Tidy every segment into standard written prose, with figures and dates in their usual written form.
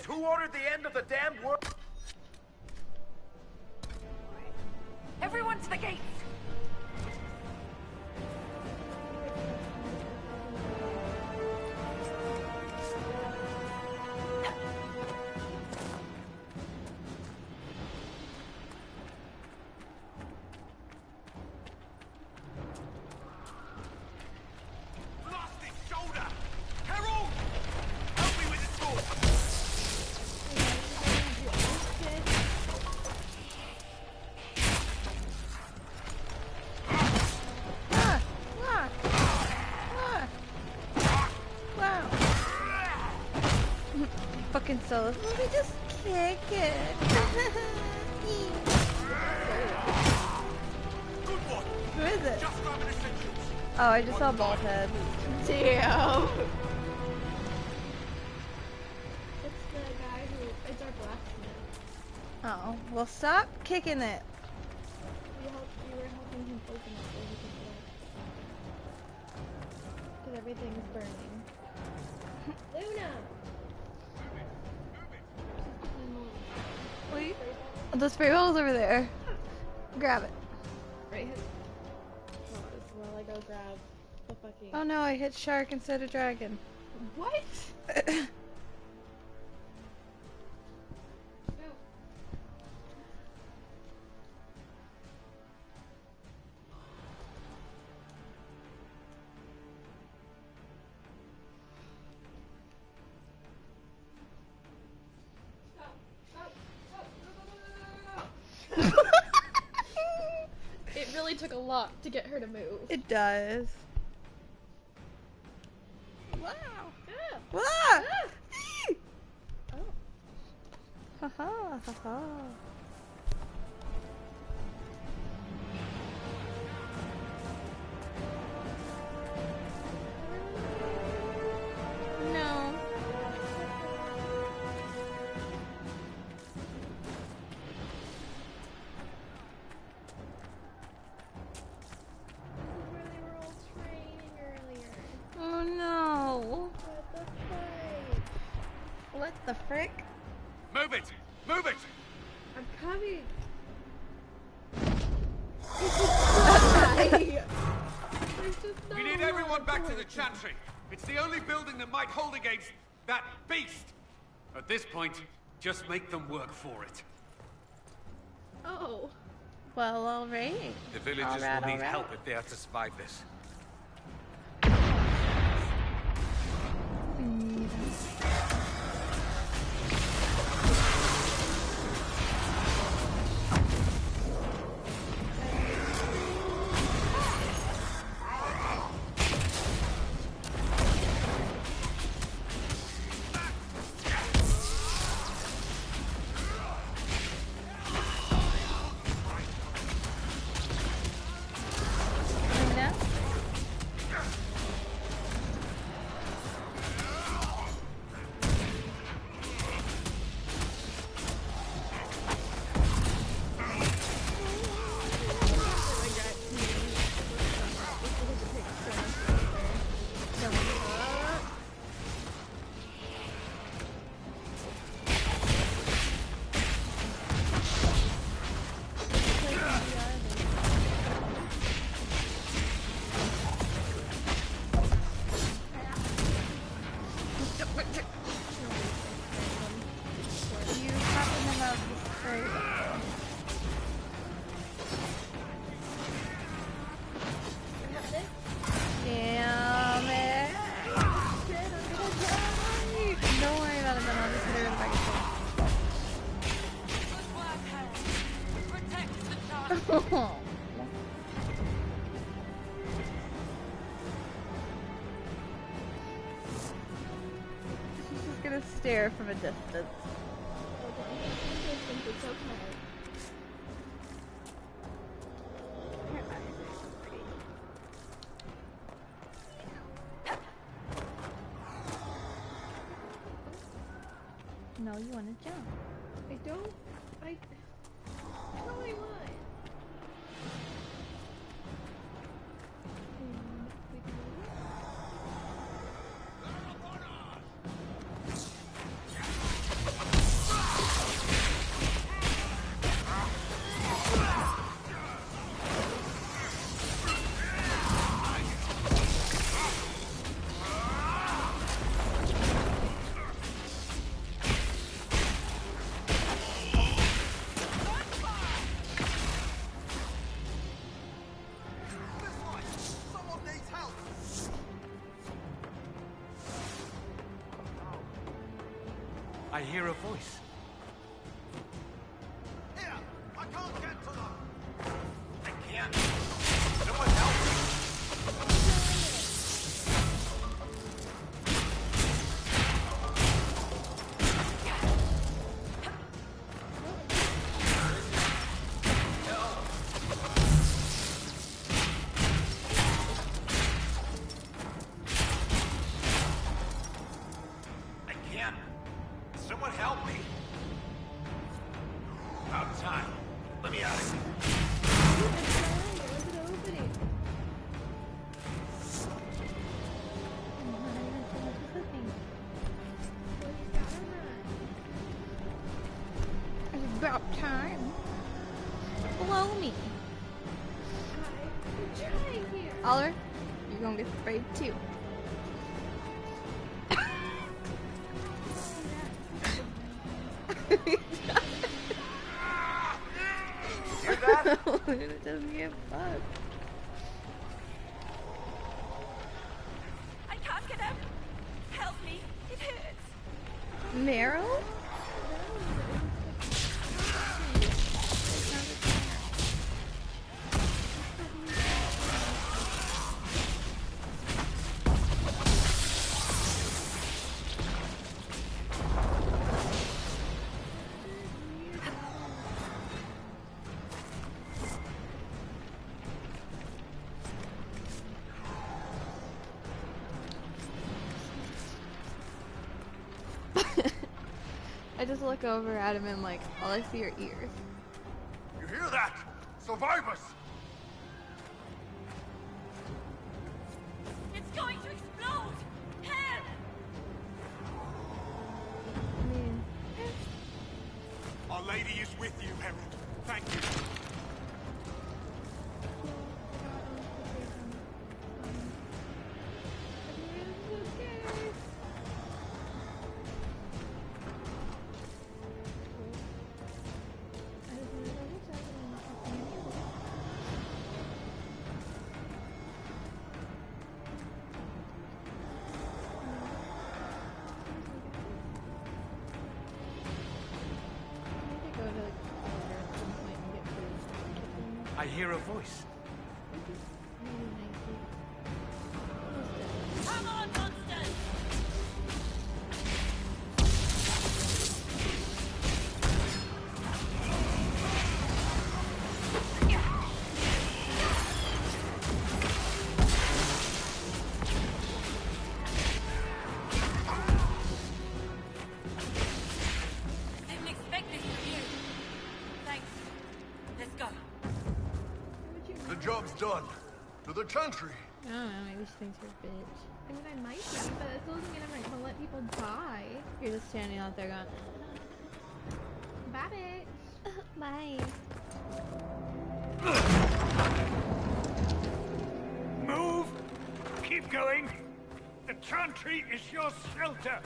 Who ordered the end of the damned world? Everyone to the gates! Fucking souls. Let me just kick it. Who is it? Oh, I just saw bald head. Damn. It's the guy who. It's our blacksmith. Oh, well, stop kicking it. We were helping him open it so he could work. Because everything's burning. Luna! Wait. The spray bottle's over there. Grab it. Right hit. Oh, it's while I go grab the fucking. Oh no, I hit shark instead of dragon. What? It really took a lot to get her to move. It does. Wow. Ah. Wow. Ah. Oh. Haha, haha. No. Oh no. What the frick? Move it! Move it! I'm coming. We need everyone back to the chantry. It's the only building that might hold against that beast. At this point, just make them work for it. Oh. Well, alright. The villagers will need help if they are to survive this. Stare from a distance. It's okay. No, you want to jump. I don't. No, I want. I hear a voice. Here! I can't get to them! I can't. Someone help me! Someone help me! About time. Let me out of here. It's about time. Blow me. Oliver, you're gonna get sprayed too. Hear that? It doesn't get fucked. I can't get up. Help me. It hurts. Meryl? I just look over at him and like, all I see are ears. You hear that? Survivors! It's going to explode. Help! I mean, Our Lady is with you, Herald. Thank you. I hear a voice. Come on, monsters! Didn't expect this from you. Thanks. Let's go. The job's done. To the chantry. I don't know, maybe she thinks you're a bitch. I mean, I might be, but it still doesn't mean I'm gonna let people die. you're just standing out there going, Bye, bitch. bye. Move! Keep going! The chantry is your shelter!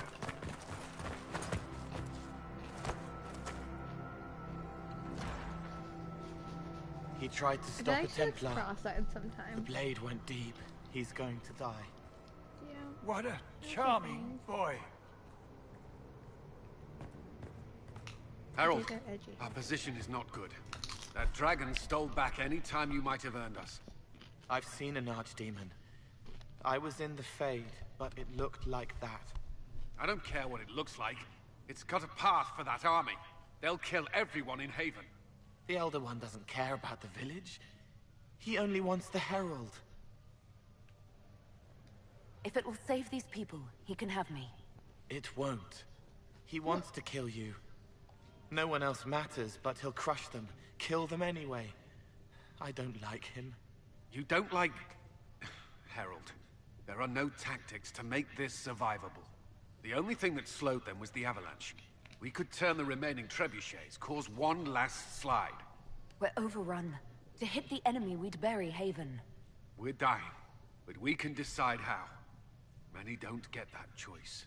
He tried to I stop feel a like she looks Templar. cross-eyed The sometimes. blade went deep. He's going to die. Yeah. What a charming boy. Harold, They're edgy. our position is not good. That dragon stole back any time you might have earned us. I've seen an archdemon. I was in the Fade, but it looked like that. I don't care what it looks like. It's got a path for that army. They'll kill everyone in Haven. The Elder One doesn't care about the village. He only wants the Herald. If it will save these people, he can have me. It won't. He wants to kill you. No one else matters, but he'll crush them, kill them anyway. I don't like him. You don't like... Harold, there are no tactics to make this survivable. The only thing that slowed them was the avalanche. We could turn the remaining trebuchets, cause one last slide. We're overrun. To hit the enemy, we'd bury Haven. We're dying, but we can decide how. Many don't get that choice.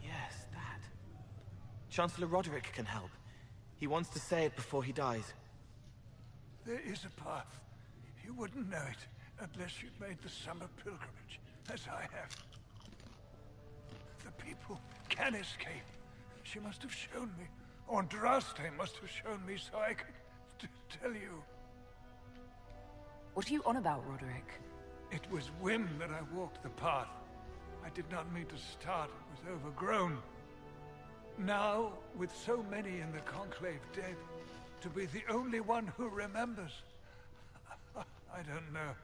Yes, that. Chancellor Roderick can help. He wants to say it before he dies. There is a path. You wouldn't know it unless you'd made the summer pilgrimage, as I have. The people can escape. She must have shown me, or Andraste must have shown me so I could tell you. What are you on about, Roderick? It was whim that I walked the path. I did not mean to start, it was overgrown. Now, with so many in the Conclave dead, to be the only one who remembers. I don't know, Harold.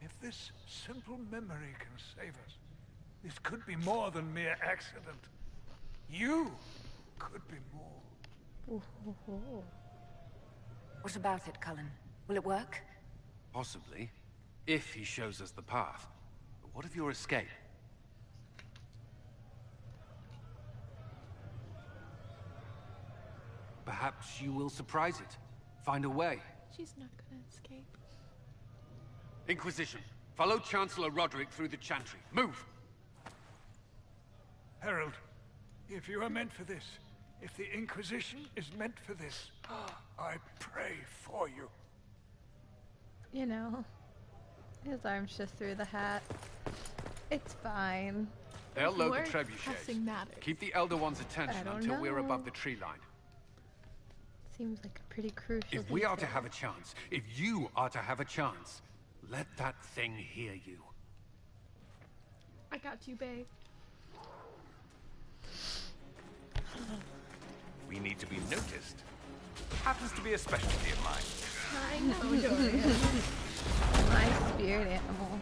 If this simple memory can save us, this could be more than mere accident. You could be more. What about it, Cullen? Will it work? Possibly, if he shows us the path. But what of your escape? Perhaps you will surprise it. Find a way. She's not gonna escape. Inquisition, follow Chancellor Roderick through the Chantry. Move! Harold, if you are meant for this, if the Inquisition is meant for this, I pray for you. You know, his arm's just through the hat. It's fine. They'll load the Word trebuchets. passing matters. Keep the Elder One's attention don't until we're know. above the tree line. Seems like a pretty crucial If we are to detail. have a chance, if you are to have a chance, let that thing hear you. I got you, babe. We need to be noticed. Happens to be a specialty of mine. I know, Dorian. My spirit animal.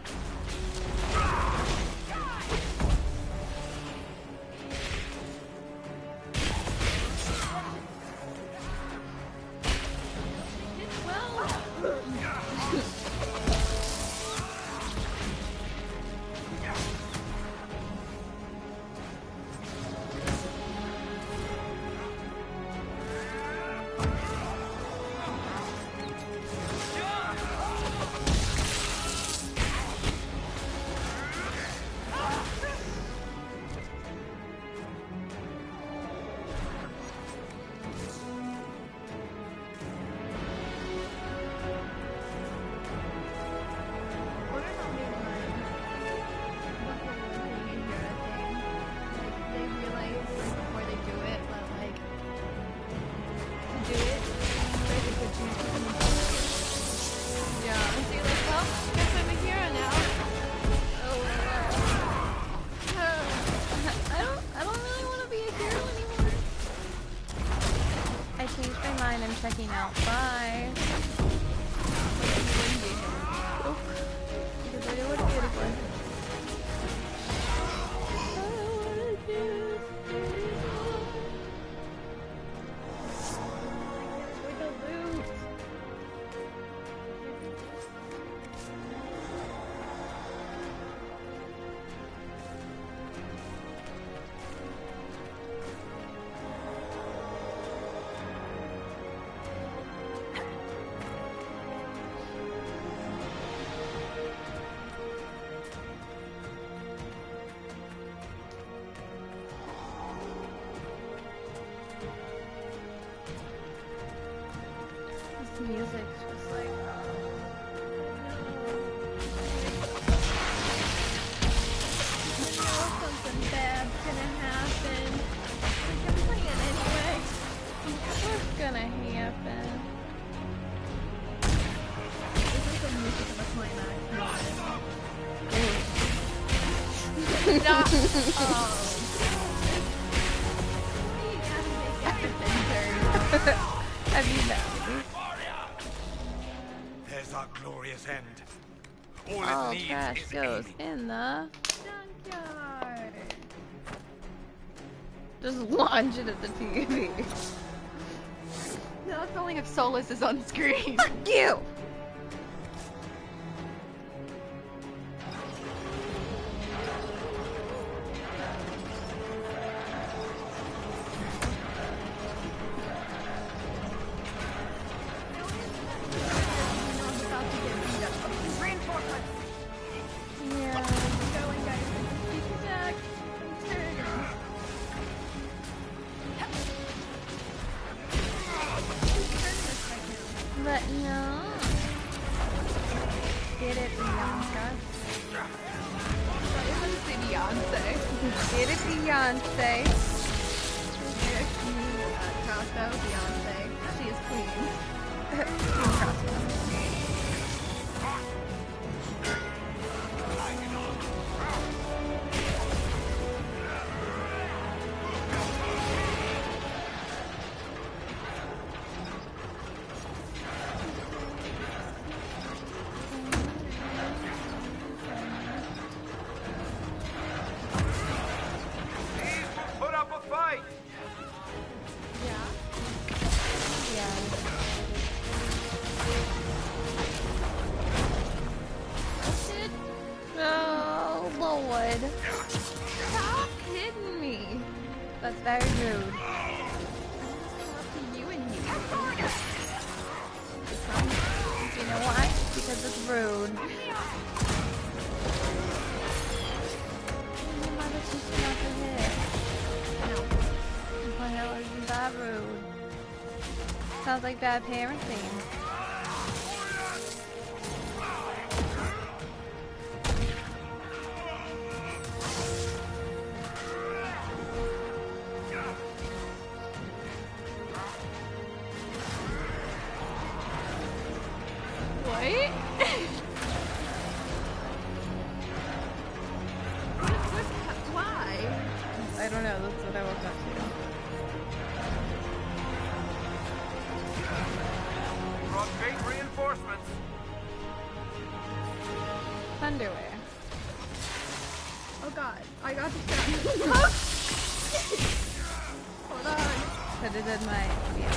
Checking out. Bye. Because I know what beautiful. Music's just like, you know something bad's gonna happen. Like, I'm playing anyway. What's gonna happen? This is the music of a climax. Stop! Oh. Have you met? There's our glorious end. All All it needs trash is goes Amy. in the junkyard. Just launch it at the TV. No, that's only if Solus is on screen. Fuck you! But no. Get it, Bianca. I was going to say Beyonce. Get it, Beyonce. Crossbow, Beyonce. She is queen. Put up a fight! Oh, Lord. Stop hitting me. That's very rude. You and you. You know why? Because it's rude. Your mother teaches you not to hit. What the hell isn't that rude? Sounds like bad parenting. Why? I don't know, that's what I woke up to. Brought great reinforcements. Underwear. Oh god, I got distracted. Hold on. Could have done my... Yeah.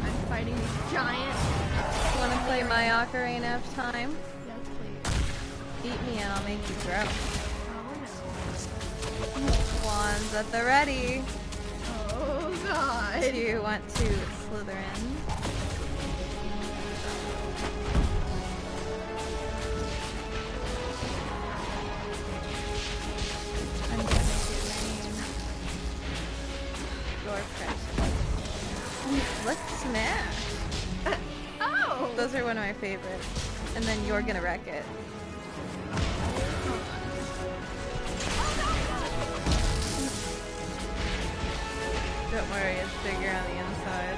I'm fighting these giants. Want to play my ocarina of time? Yes, please. Eat me and I'll make you grow. Oh no. Wands at the ready. Oh god. Do you want to slither in? I'm gonna do rain. Your precious. Flick smash. Oh! Those are one of my favorites. And then you're gonna wreck it. Don't worry, it's bigger on the inside.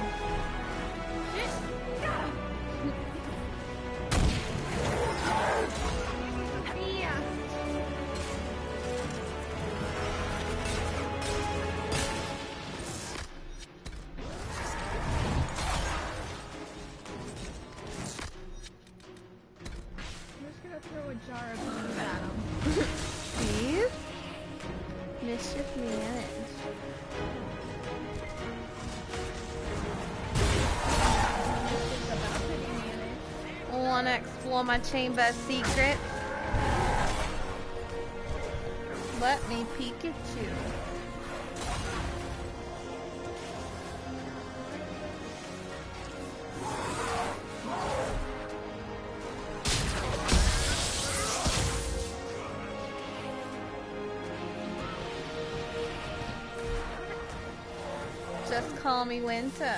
Throw a jar of bones at him. Please? Mischief managed. Wanna explore my chamber of secrets? Let me peek at you. Just call me Winter.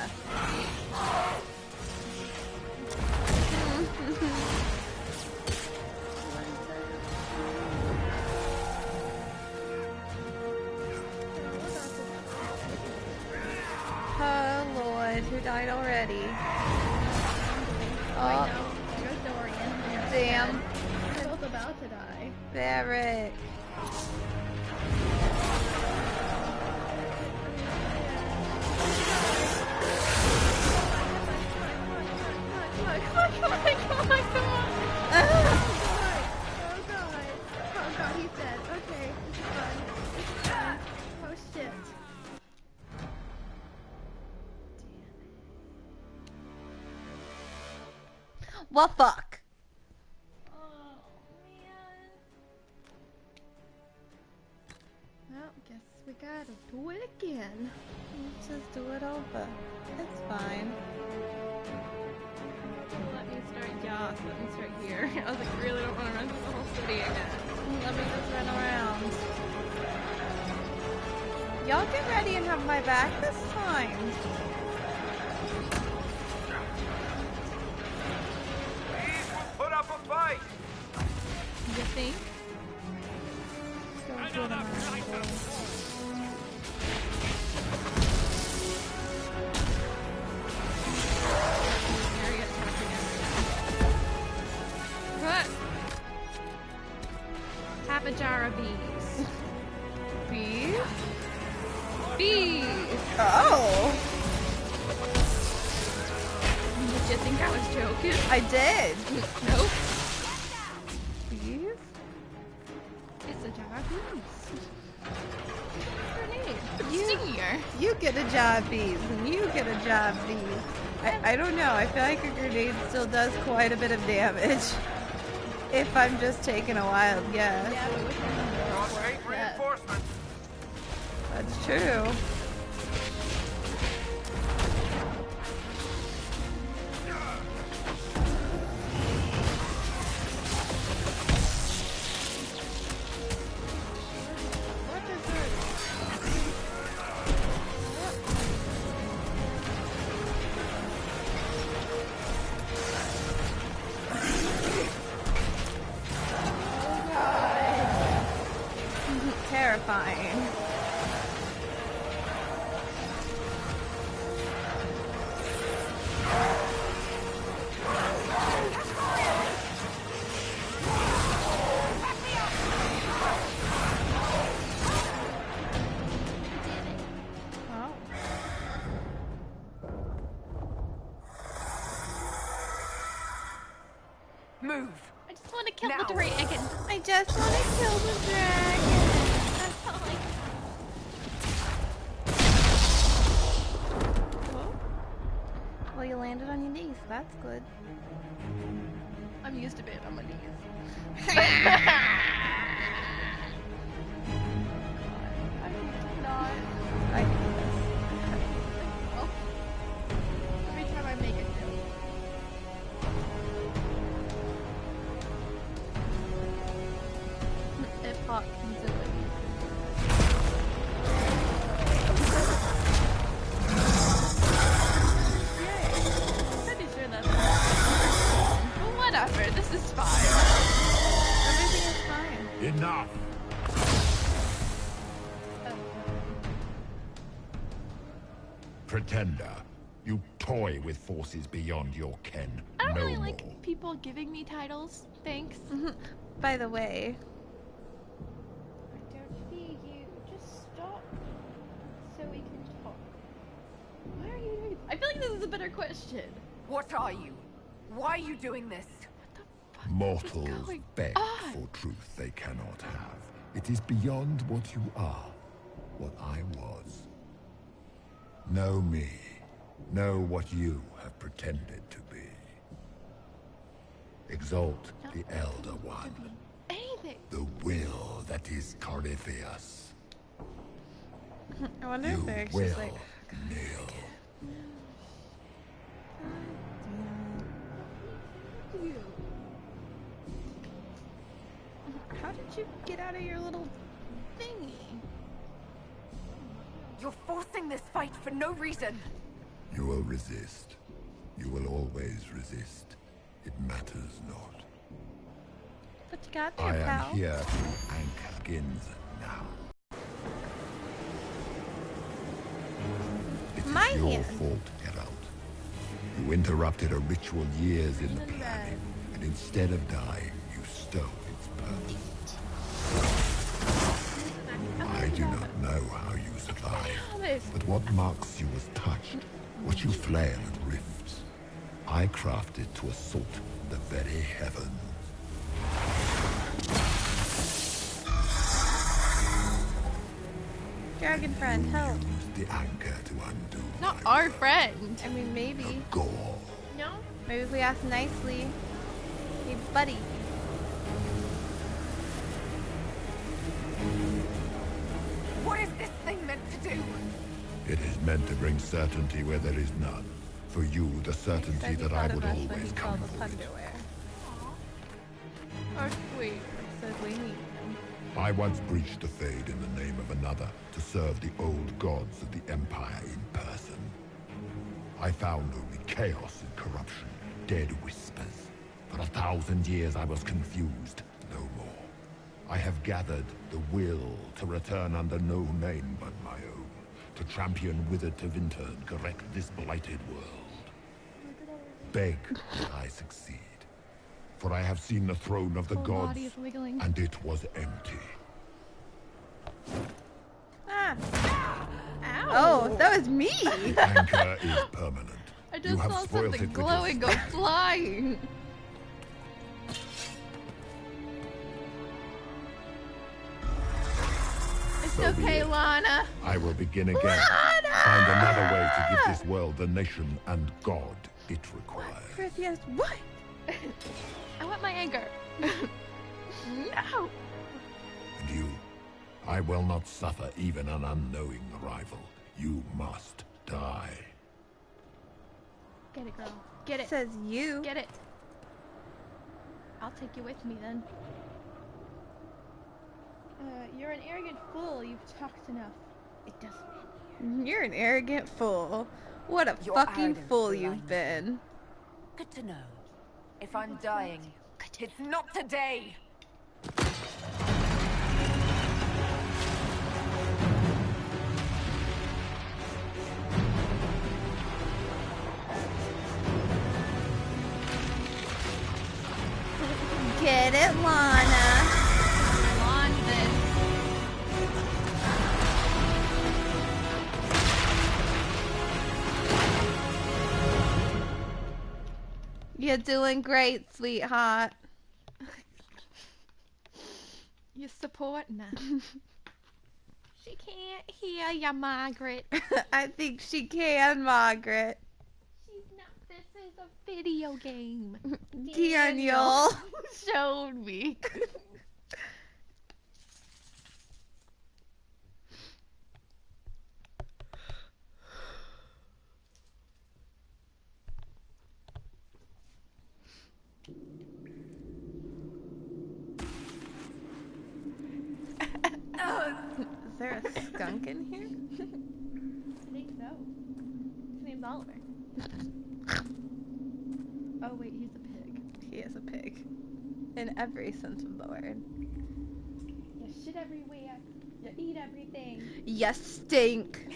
Oh Lord, who died already? Oh, There goes Dorian. damn. They're both about to die. Barrett. Come on. Oh god, he's dead. Okay, this is fun. Oh shit. Well, fuck. Well, guess we gotta do it again. Let's just do it over. It's fine. Let me start, yeah, let me start here. I was like, really don't want to run through the whole city again. Let me just run around. Y'all get ready and have my back this time. These will put up a fight. You think? So good around there. Area attacking everything. What? Half a jar of bees. Bees? Bees! Oh! Did you think I was joking? I did. Nope. Bees? It's a jar of bees. Grenade. You- Senior. You get a job, bees, and you get a job, bees. I don't know. I feel like a grenade still does quite a bit of damage. If I'm just taking a wild guess. Yeah, but with Got great Yes. reinforcements. That's true. What is it? Terrifying. Oh. Move. I just want to kill Now. the dragon. I just want to kill the dragon. That's all I. Oh. Well, you landed on your knees. That's good. I'm used to being on my knees. I'm not. I Well, every time I make a joke. it popped easily. Pretty sure that's well, whatever. This is fine. Everything is fine. Enough. Pretender, you toy with forces beyond your ken. I don't No really more. like people giving me titles. Thanks. By the way, I don't see you. Just stop so we can talk. Why are you doing? I feel like this is a better question. What are you? Why are you doing this? What the fuck is Mortals going beg on? for truth they cannot have. It is beyond what you are, what I was. Know me. Know what you have pretended to be. Exalt the Elder One. Anything. The will that is Corypheus. I wonder You if they're actually will like, kneel. how did you get out of your little thingy? You're forcing this fight for no reason. You will resist. You will always resist. It matters not. But you got I there, am pal. here to anchor skins now. It is My your hand. fault, Geralt. You interrupted a ritual years in the Even planning, then. and instead of dying, you stole its purpose. I do not know how you survived, Thomas. but what marks you as touched, what you flail at rifts, I crafted to assault the very heavens. Dragon friend, help. Use the anchor to undo Not my our work. friend. I mean, maybe. Gore. No. Maybe if we ask nicely. Hey, buddy. What is this thing meant to do? It is meant to bring certainty where there is none. For you, the certainty Said he that I thought would of us when always he come called us for it. underwear. Or wait. Said we need him. I once breached the Fade in the name of another to serve the old gods of the Empire in person. I found only chaos and corruption, dead whispers. For 1,000 years I was confused, no more. I have gathered the will to return under no name but my own, to champion Withered to Winter and correct this blighted world. Beg that I succeed. For I have seen the throne of the Whole gods, body is wiggling. and it was empty. Ah. Ow! Oh, that was me! The anchor is permanent. I You just have saw spoiled something it with your glowing go flying. It's So be okay, it. Lana. I will begin again. Find another way to give this world the nation and God it requires. Perseus, what? I want my anger. No. And you, I will not suffer even an unknowing rival. You must die. Get it, girl. Get it. Says you. Get it. I'll take you with me then. You're an arrogant fool. You've talked enough. It doesn't end here. You're an arrogant fool. What a Your fucking arrogance fool aligns you've been. Good to know. If I'm dying, it's not today. Get it, Lana. London. You're doing great, sweetheart. You're supporting her. She can't hear ya, Margaret. I think she can, Margaret. She's not. This is a video game. Daniel. showed me. Is there a skunk in here? I think so. His name's Oliver. Oh wait, he's a pig. He is a pig. In every sense of the word. You shit everywhere. You eat everything. You stink.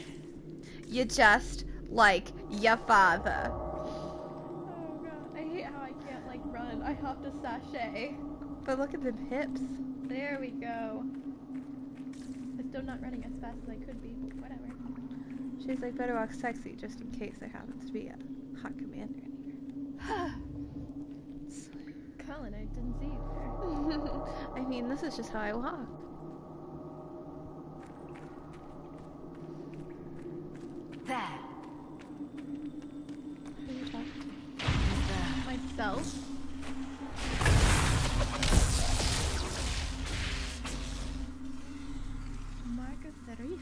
You just like your father. Oh god, I hate how I can't like run. I have to sashay. But look at them hips. There we go. I'm still not running as fast as I could be, but whatever. She's like, better walk sexy just in case there happens to be a hot commander in here. Colin, I didn't see you there. I mean, this is just how I walk. There. Who are you talking Myself. Mark of the Rift.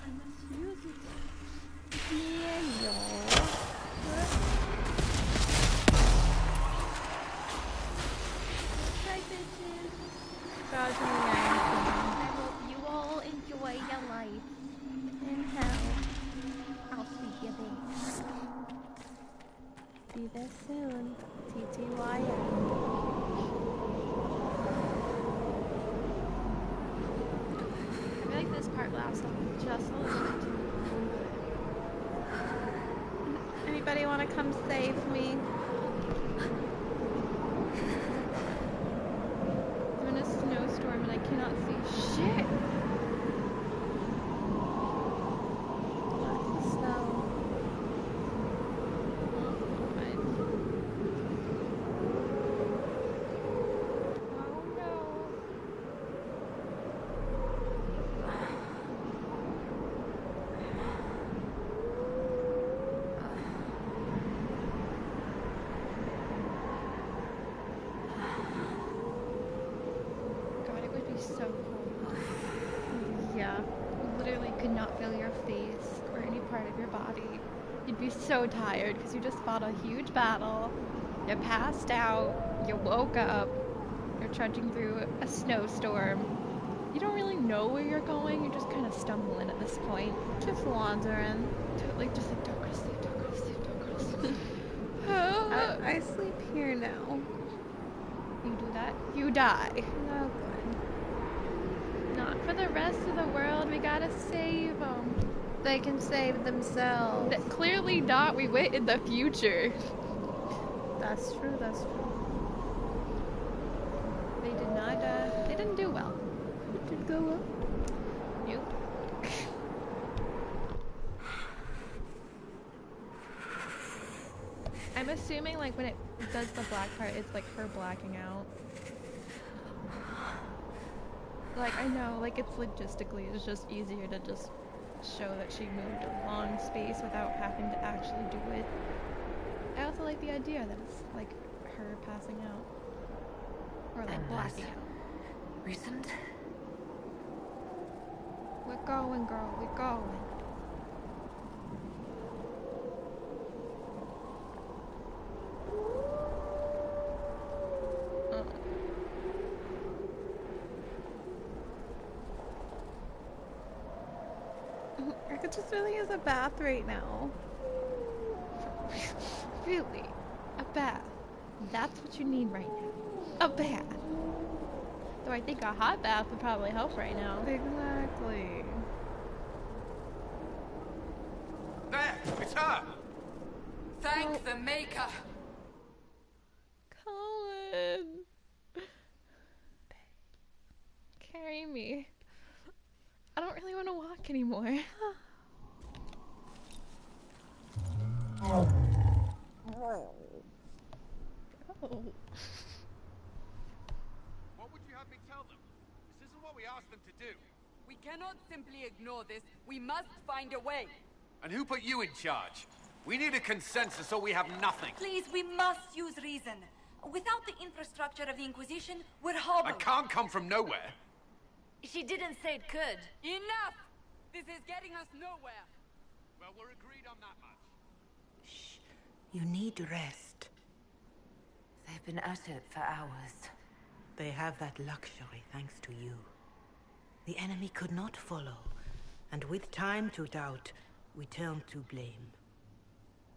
I must use it. Daniel. Bye, bitches. Dodging the Iron I hope you all enjoy your life. King. In hell. I'll see you there. Be there soon. TTYL. I feel like this part lasts just a little bit too Anybody want to come save me? I'm in a snowstorm and I cannot see shit. Lots of snow. Oh no. God, it would be so cold. Yeah. You literally could not feel your face or any part of your body. You'd be so tired because you just fought a huge battle. You passed out. You woke up. You're trudging through a snowstorm. You don't really know where you're going. You're just kind of stumbling at this point. Just wandering. Like, just like, don't go to sleep, don't go to sleep, don't go to sleep. I sleep here now. You do that, you die. No good. Not for the rest of the world. We gotta save them. They can save themselves. Clearly not. We went in the future. That's true, that's true. They did not, they didn't do well. It did go up. Nope. I'm assuming, like, when it does the black part, it's, like, her blacking out. Like, I know, like, it's logistically, it's just easier to just show that she moved a long space without having to actually do it. I also like the idea that it's, like, her passing out. Or, like, blacking out. Recent? We're going, girl, we're going. I could just really use a bath right now. Really? A bath? That's what you need right now. A bath. Though I think a hot bath would probably help right now. Exactly. There! It's her! Thank the Maker. Colin. Carry me. I don't really want to walk anymore. Oh. What would you have me tell them? This isn't what we asked them to do. We cannot simply ignore this. We must find a way. And who put you in charge? We need a consensus or we have nothing. Please, we must use reason. Without the infrastructure of the Inquisition, we're hobbled. I can't come from nowhere. She didn't say it could. Enough! This is getting us nowhere. Well, we're agreed on that much. Shh. You need rest. They've been at it for hours. They have that luxury thanks to you. The enemy could not follow, and with time to doubt, we turn to blame.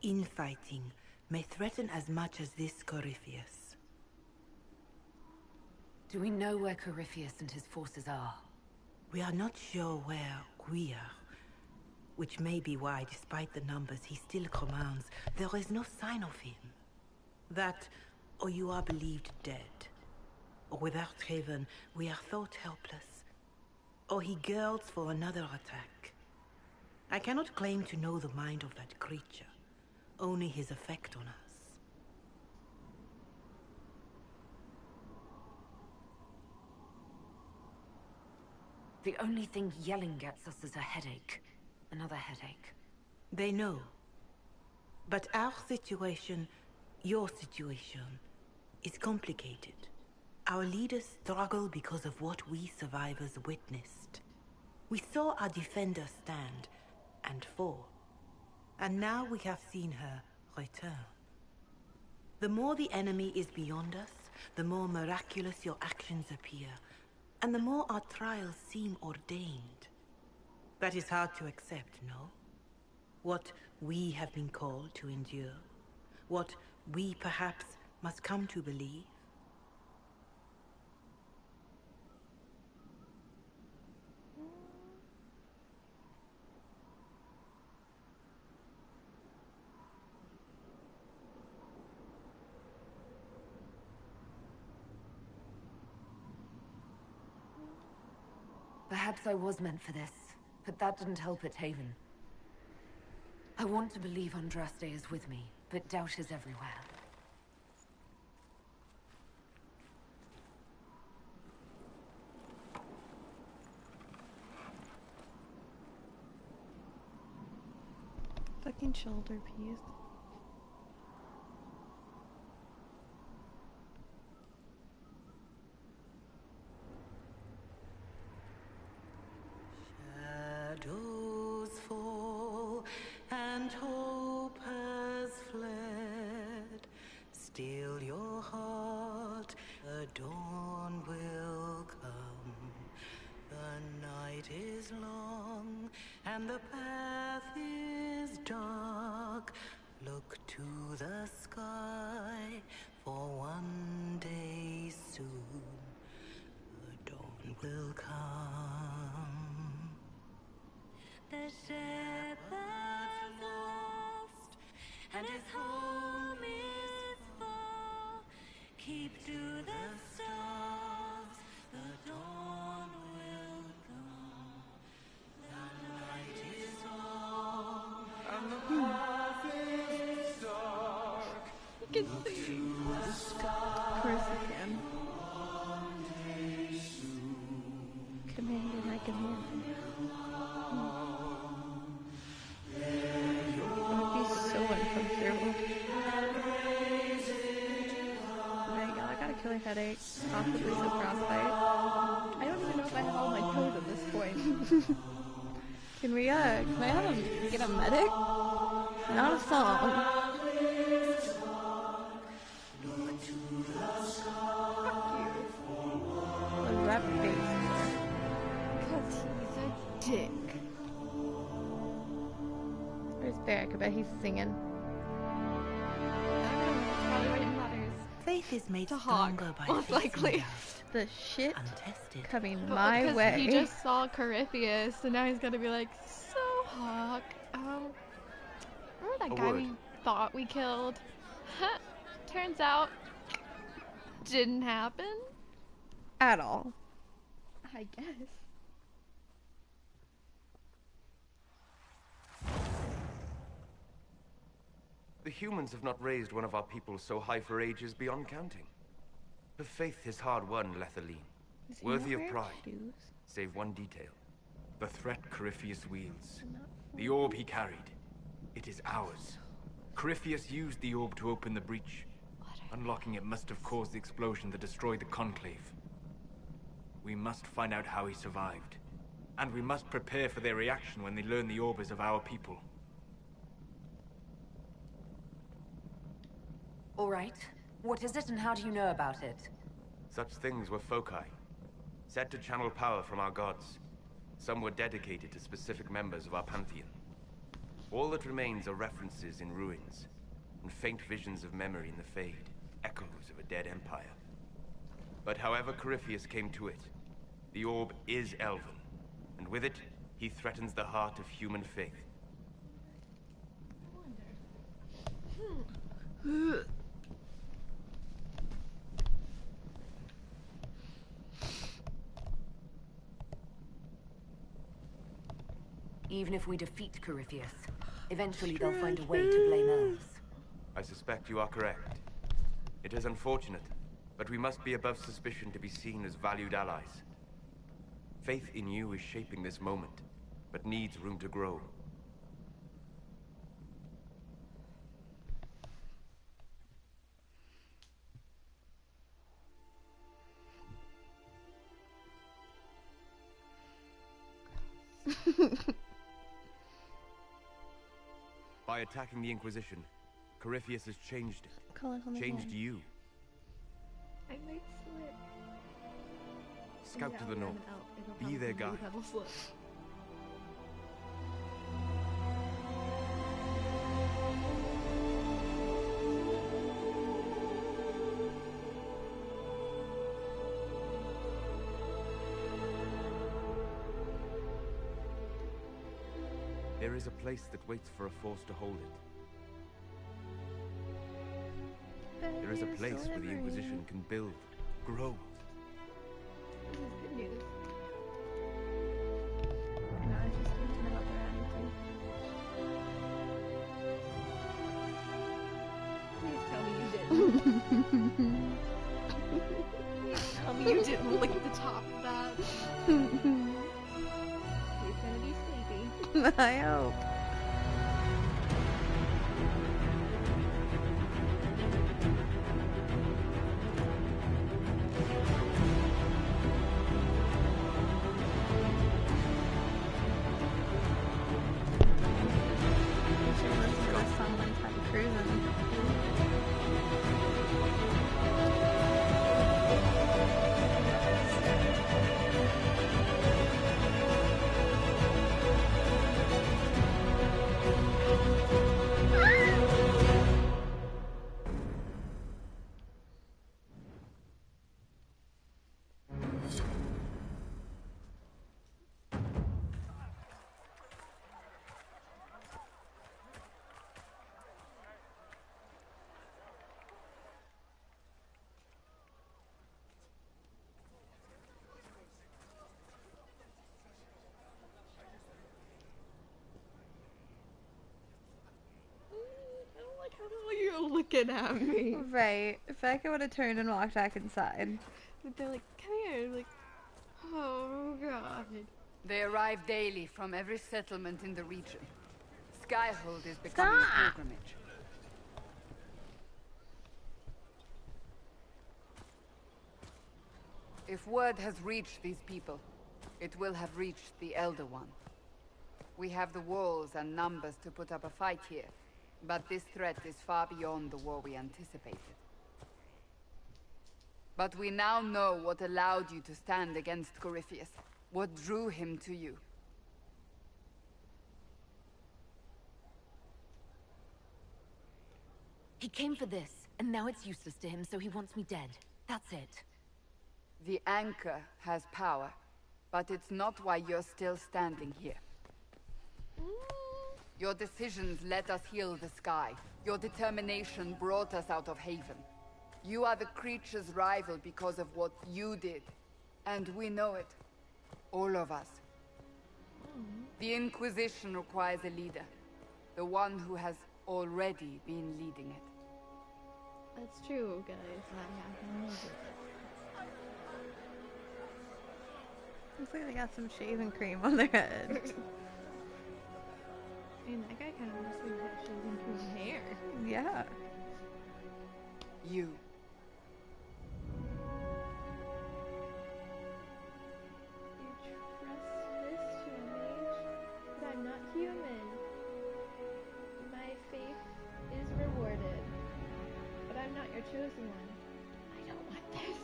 Infighting may threaten as much as this Corypheus. Do we know where Corypheus and his forces are? We are not sure where we are, which may be why, despite the numbers he still commands, there is no sign of him. That, or you are believed dead, or without Haven, we are thought helpless, or he girds for another attack. I cannot claim to know the mind of that creature, only his effect on us. The only thing yelling gets us is a headache. Another headache. They know. But our situation, your situation, is complicated. Our leaders struggle because of what we survivors witnessed. We saw our defender stand and fall. And now we have seen her return. The more the enemy is beyond us, the more miraculous your actions appear, and the more our trials seem ordained. That is hard to accept, no? What we have been called to endure, what we perhaps must come to believe. Perhaps I was meant for this, but that didn't help at Haven. I want to believe Andraste is with me, but doubt is everywhere. Fucking shoulder piece. Shadows fall and hope has fled. Still your heart adorns. long and the path is dark, look to the sky, for one day soon the dawn will come. The shepherd's lost, and his home is far. Keep to the stars, the dawn will come. The night is long, and the path is dark. You can see. Of course you can. Commander, my commander. It would be so uncomfortable. There you go, I got a killing headache, possibly some frostbite. I don't even know if I have all my pills at this point. Can I have get a medic? Not a song. What is that face? Because he's a dick. Where's Barrick? I bet he's singing. I don't know, that's probably why it matters. Faith is made To Hawk, stronger by most facing likely. doubt, The shit untested. coming But my because way. he just saw Corypheus, and now he's gonna be like, so Hawk, remember that A guy word. we thought we killed? Turns out, didn't happen. At all. I guess. The humans have not raised one of our people so high for ages beyond counting. Her faith is hard won, Lethaline. Does he Worthy not of wear pride. shoes? Save one detail. The threat Corypheus wields. The orb he carried. It is ours. Corypheus used the orb to open the breach. Unlocking it must have caused the explosion that destroyed the Conclave. We must find out how he survived. And we must prepare for their reaction when they learn the orb is of our people. All right. What is it and how do you know about it? Such things were foci, said to channel power from our gods. Some were dedicated to specific members of our pantheon. All that remains are references in ruins, and faint visions of memory in the fade, echoes of a dead empire. But however Corypheus came to it, the orb is elven, and with it, he threatens the heart of human faith. Even if we defeat Corypheus, eventually they'll find a way to blame us. I suspect you are correct. It is unfortunate, but we must be above suspicion to be seen as valued allies. Faith in you is shaping this moment, but needs room to grow. By attacking the Inquisition, Corypheus has changed it. Colin, hold my Changed hand. you. I might slip. Scout to the Yeah, north. it'll Be their probably guide. that'll slip. There is a place that waits for a force to hold it. There is a place where the Inquisition can build, grow. This is good news. No, I just need to know what they're adding to. Please tell me you didn't. Tell me you didn't lick the top of that. He's gonna be sleepy. I hope. We should listen to this song one time cruising. looking at me. Right. If I would have turned and walked back inside. But they're like, come here. I'm like, oh god. They arrive daily from every settlement in the region. Skyhold is becoming a pilgrimage. If word has reached these people, it will have reached the Elder One. We have the walls and numbers to put up a fight here, but this threat is far beyond the war we anticipated. But we now know what allowed you to stand against Corypheus, what drew him to you. He came for this, and now it's useless to him, so he wants me dead. That's it. The anchor has power, but it's not why you're still standing here. Your decisions let us heal the sky. Your determination brought us out of Haven. You are the creature's rival because of what you did. And we know it. All of us. The Inquisition requires a leader. The one who has already been leading it. That's true, guys. That happened. Looks like they got some shaving cream on their head. I mean, that guy kind of looks like he has shaving cream hair. Yeah. You. You trust this to a mage? But I'm not human. My faith is rewarded. But I'm not your chosen one. I don't want this.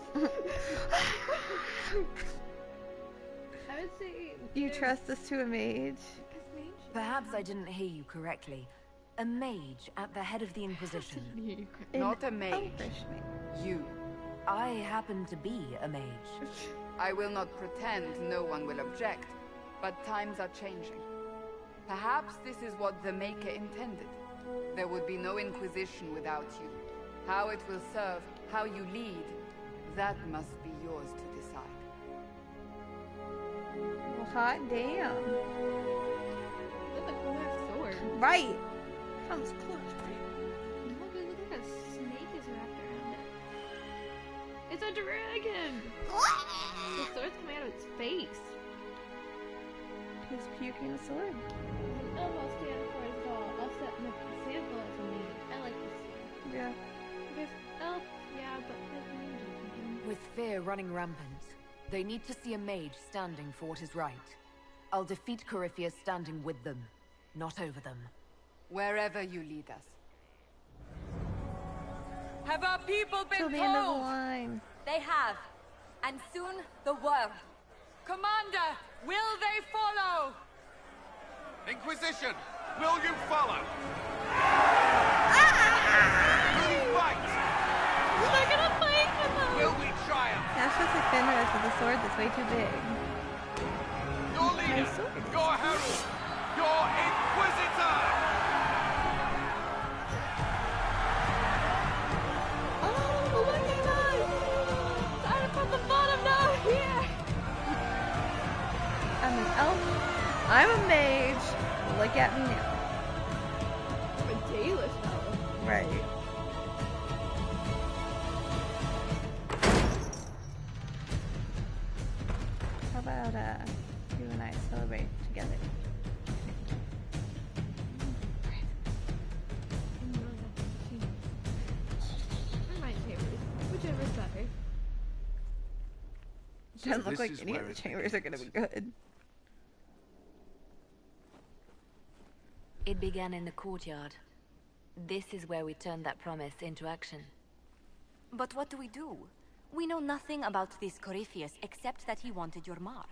I would say... You trust us to a mage? Perhaps I didn't hear you correctly. A mage at the head of the Inquisition. Not a mage. You. I happen to be a mage. I will not pretend no one will object, but times are changing. Perhaps this is what the Maker intended. There would be no Inquisition without you. How it will serve, how you lead, that must be yours to decide. Well, hot damn. Look at the cool sword. Right. Comes close, right? Look, look like a snake is wrapped around it. It's a dragon! The sword's coming out of its face. He's puking a sword. An elbow stand for his ball. I'll set an example as a mage. I like this one. Yeah. Because elf, yeah, but there's mages. With fear running rampant, they need to see a mage standing for what is right. I'll defeat Corypheus standing with them, not over them. Wherever you lead us. Have our people been Till told? the end of the line. They have. And soon, the world. Commander, will they follow? Inquisition, will you follow? Will you fight? They're gonna fight with them! Will we triumph? That's just like Fenris with a sword that's way too big. Your leader, your herald, your inquisitor! Oh, look at us! Started from the bottom now, here! I'm an elf. I'm a mage. Look at me now. I'm a Dalish elf. Right. How about you and I celebrate together? Or my chambers. Whichever's better. Doesn't look this like is any where of the it chambers are gonna be good. It began in the courtyard. This is where we turned that promise into action. But what do we do? We know nothing about this Corypheus except that he wanted your mark.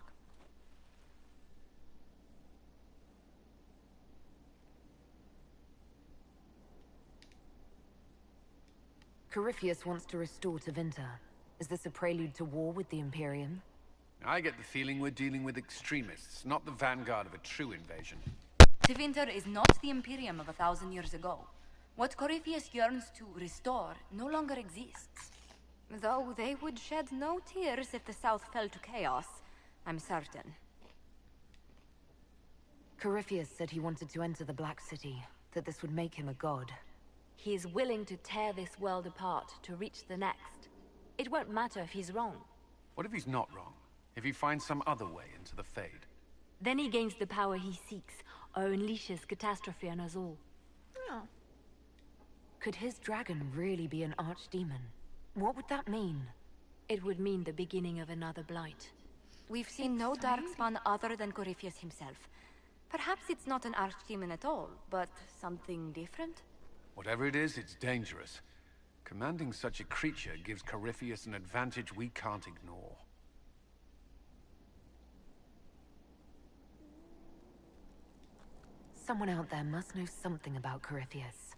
Corypheus wants to restore Tevinter. Is this a prelude to war with the Imperium? I get the feeling we're dealing with extremists, not the vanguard of a true invasion. Tevinter is not the Imperium of 1,000 years ago. What Corypheus yearns to restore no longer exists. Though they would shed no tears if the South fell to chaos, I'm certain. Corypheus said he wanted to enter the Black City, that this would make him a god. He is willing to tear this world apart to reach the next. It won't matter if he's wrong. What if he's not wrong? If he finds some other way into the Fade? Then he gains the power he seeks, or unleashes catastrophe on us all. Oh. Could his dragon really be an archdemon? What would that mean? It would mean the beginning of another blight. We've seen no darkspawn other than Corypheus himself. Perhaps it's not an archdemon at all, but something different? Whatever it is, it's dangerous. Commanding such a creature gives Corypheus an advantage we can't ignore. Someone out there must know something about Corypheus.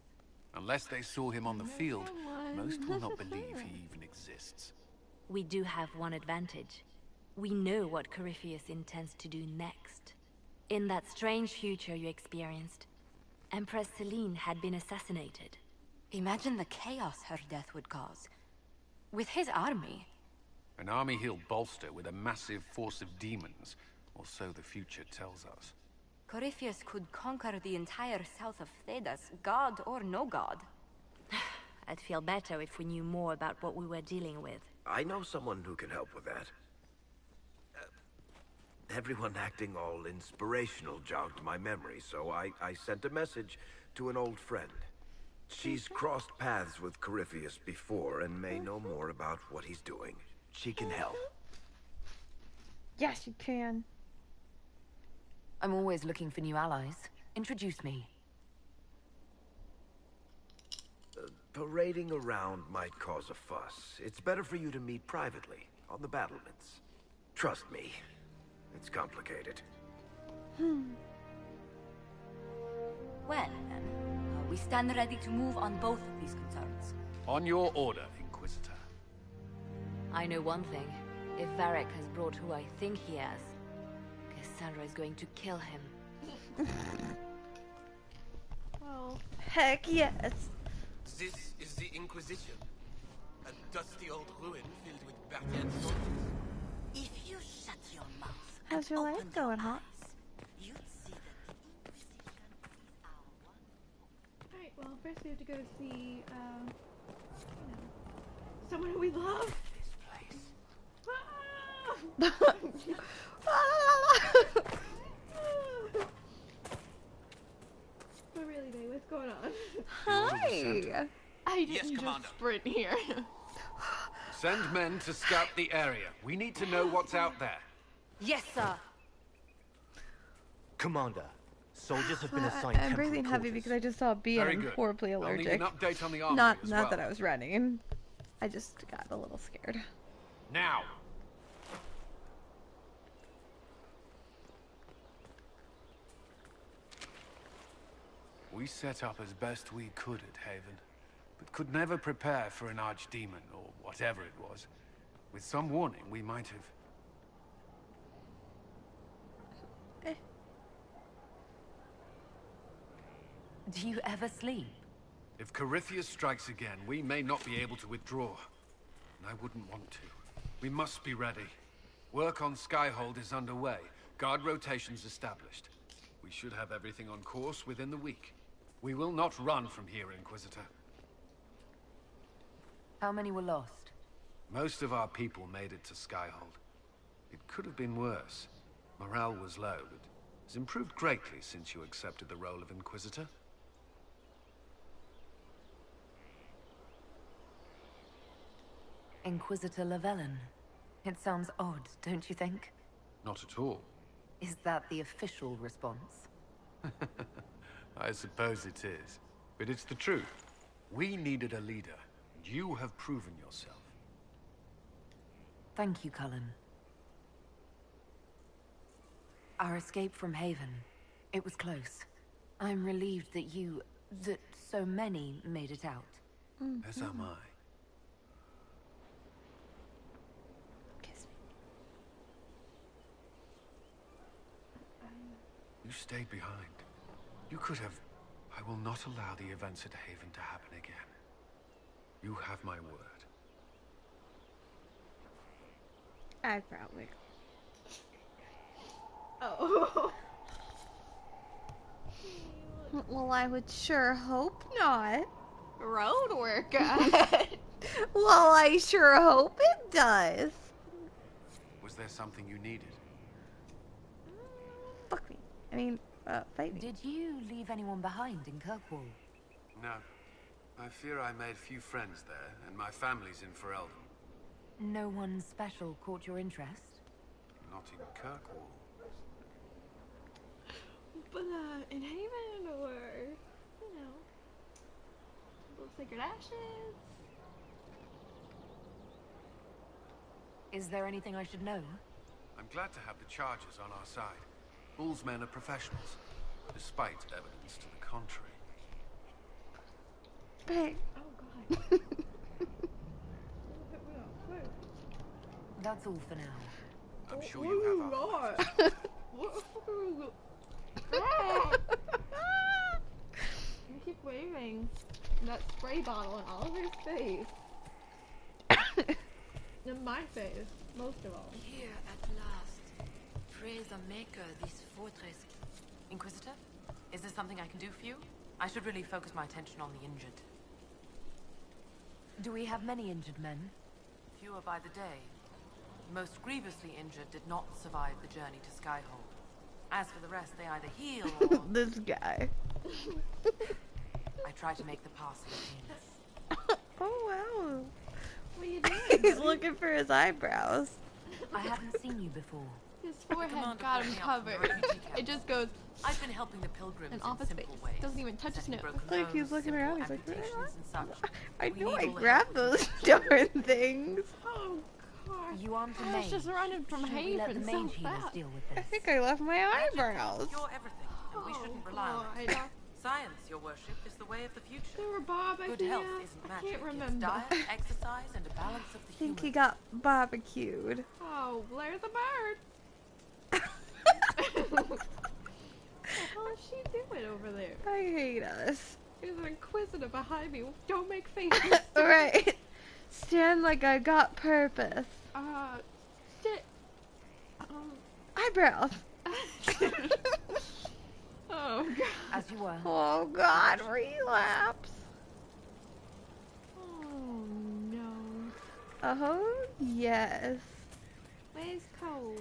Unless they saw him on the field, most will not believe he even exists. We do have one advantage. We know what Corypheus intends to do next. In that strange future you experienced, Empress Celine had been assassinated. Imagine the chaos her death would cause. With his army. An army he'll bolster with a massive force of demons, or so the future tells us. Corypheus could conquer the entire south of Thedas, god or no god. I'd feel better if we knew more about what we were dealing with. I know someone who can help with that. Everyone acting all inspirational jogged my memory, so I sent a message to an old friend. She's crossed paths with Corypheus before and may know more about what he's doing. She can help. Yes, you can. I'm always looking for new allies. Introduce me. Parading around might cause a fuss. It's better for you to meet privately, on the battlements. Trust me, it's complicated. Well, then, we stand ready to move on both of these concerns. On your order, Inquisitor. I know one thing. If Varric has brought who I think he has, Cassandra is going to kill him. Well, Heck yes. This is the Inquisition. A dusty old ruin filled with battered soldiers. If you shut your mouth How's your life going, huh? you'd see that the Inquisition is our one. alright, well, first we have to go see, someone who we love. This place. But really, babe, what's going on? Hi. I didn't just sprint here. Send men to scout the area. We need to know what's out there. Yes, sir. Commander, soldiers have been assigned I'm breathing temporary heavy quarters. because I just saw Very being good. horribly I'll need allergic. an update on the armory Not as well. that I was running. I just got a little scared. Now! We set up as best we could at Haven, but could never prepare for an archdemon, or whatever it was. With some warning, we might have... Do you ever sleep? If Corypheus strikes again, we may not be able to withdraw. And I wouldn't want to. We must be ready. Work on Skyhold is underway. Guard rotations established. We should have everything on course within the week. We will not run from here, Inquisitor. How many were lost? Most of our people made it to Skyhold. It could have been worse. Morale was low, but it's improved greatly since you accepted the role of Inquisitor. Inquisitor Llewellyn. It sounds odd, don't you think? Not at all. Is that the official response? I suppose it is. But it's the truth. We needed a leader, and you have proven yourself. Thank you, Cullen. Our escape from Haven. It was close. I'm relieved that so many made it out. As am I. You stayed behind. You could have... I will not allow the events at Haven to happen again. You have my word. I probably. Oh. Well, I would sure hope not. road worker. Well, I sure hope it does. Was there something you needed? Fuck me. I mean, fight me. Did you leave anyone behind in Kirkwall? No. I fear I made few friends there, and my family's in Ferelden. No one special caught your interest? Not in Kirkwall. But, in Haven, or, you know, little Sacred Ashes? Is there anything I should know? I'm glad to have the Chargers on our side. Bull's men are professionals, despite evidence to the contrary. Hey. Oh, God. That's all for now. I'm sure you have our You keep waving that spray bottle in Oliver's face. In my face, most of all. Here at last. Praise the maker of this fortress. Inquisitor, is there something I can do for you? I should really focus my attention on the injured. Do we have many injured men? Fewer by the day. The most grievously injured did not survive the journey to Skyhold. As for the rest, they either heal or... This guy. I try to make the passing painless. Oh, wow. What are you doing? He's looking for his eyebrows. I haven't seen you before. His forehead got him covered. It just goes... I've been helping the pilgrims and in off his face. simple ways. Doesn't even touch his nose. Like he's looking around, he's like, amputations and such. I We know need I all the grabbed help. those darn things. Oh, God. You aren't a I was mage. just running from Should we let the Haven so mage healers fast. deal with I this? think I left my eyebrows. You're everything, and we shouldn't rely on it. God. Science, your worship, is the way of the future. They were barbecued. Good health isn't I magic. can't It's remember. diet, exercise, and a balance of the I think human. he got barbecued. Oh, Blair the bird. What the hell is she doing over there? I hate us. There's an inquisitor behind me. Don't make faces. Right. Stand like I got purpose. Shit. Eyebrows. Oh, God. As you were. Oh, God. Relapse. Oh, no. Oh, yes. Where's Cole?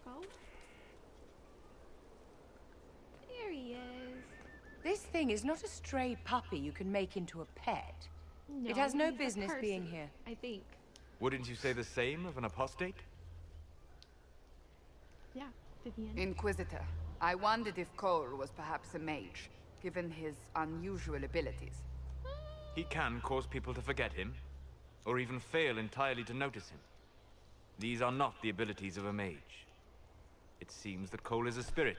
Cole? There he is. This thing is not a stray puppy you can make into a pet. No, It has no he's a business being person, here. I think. Wouldn't you say the same of an apostate? Yeah, Vivian. Inquisitor, I wondered if Cole was perhaps a mage, given his unusual abilities. He can cause people to forget him, or even fail entirely to notice him. These are not the abilities of a mage. It seems that Cole is a spirit,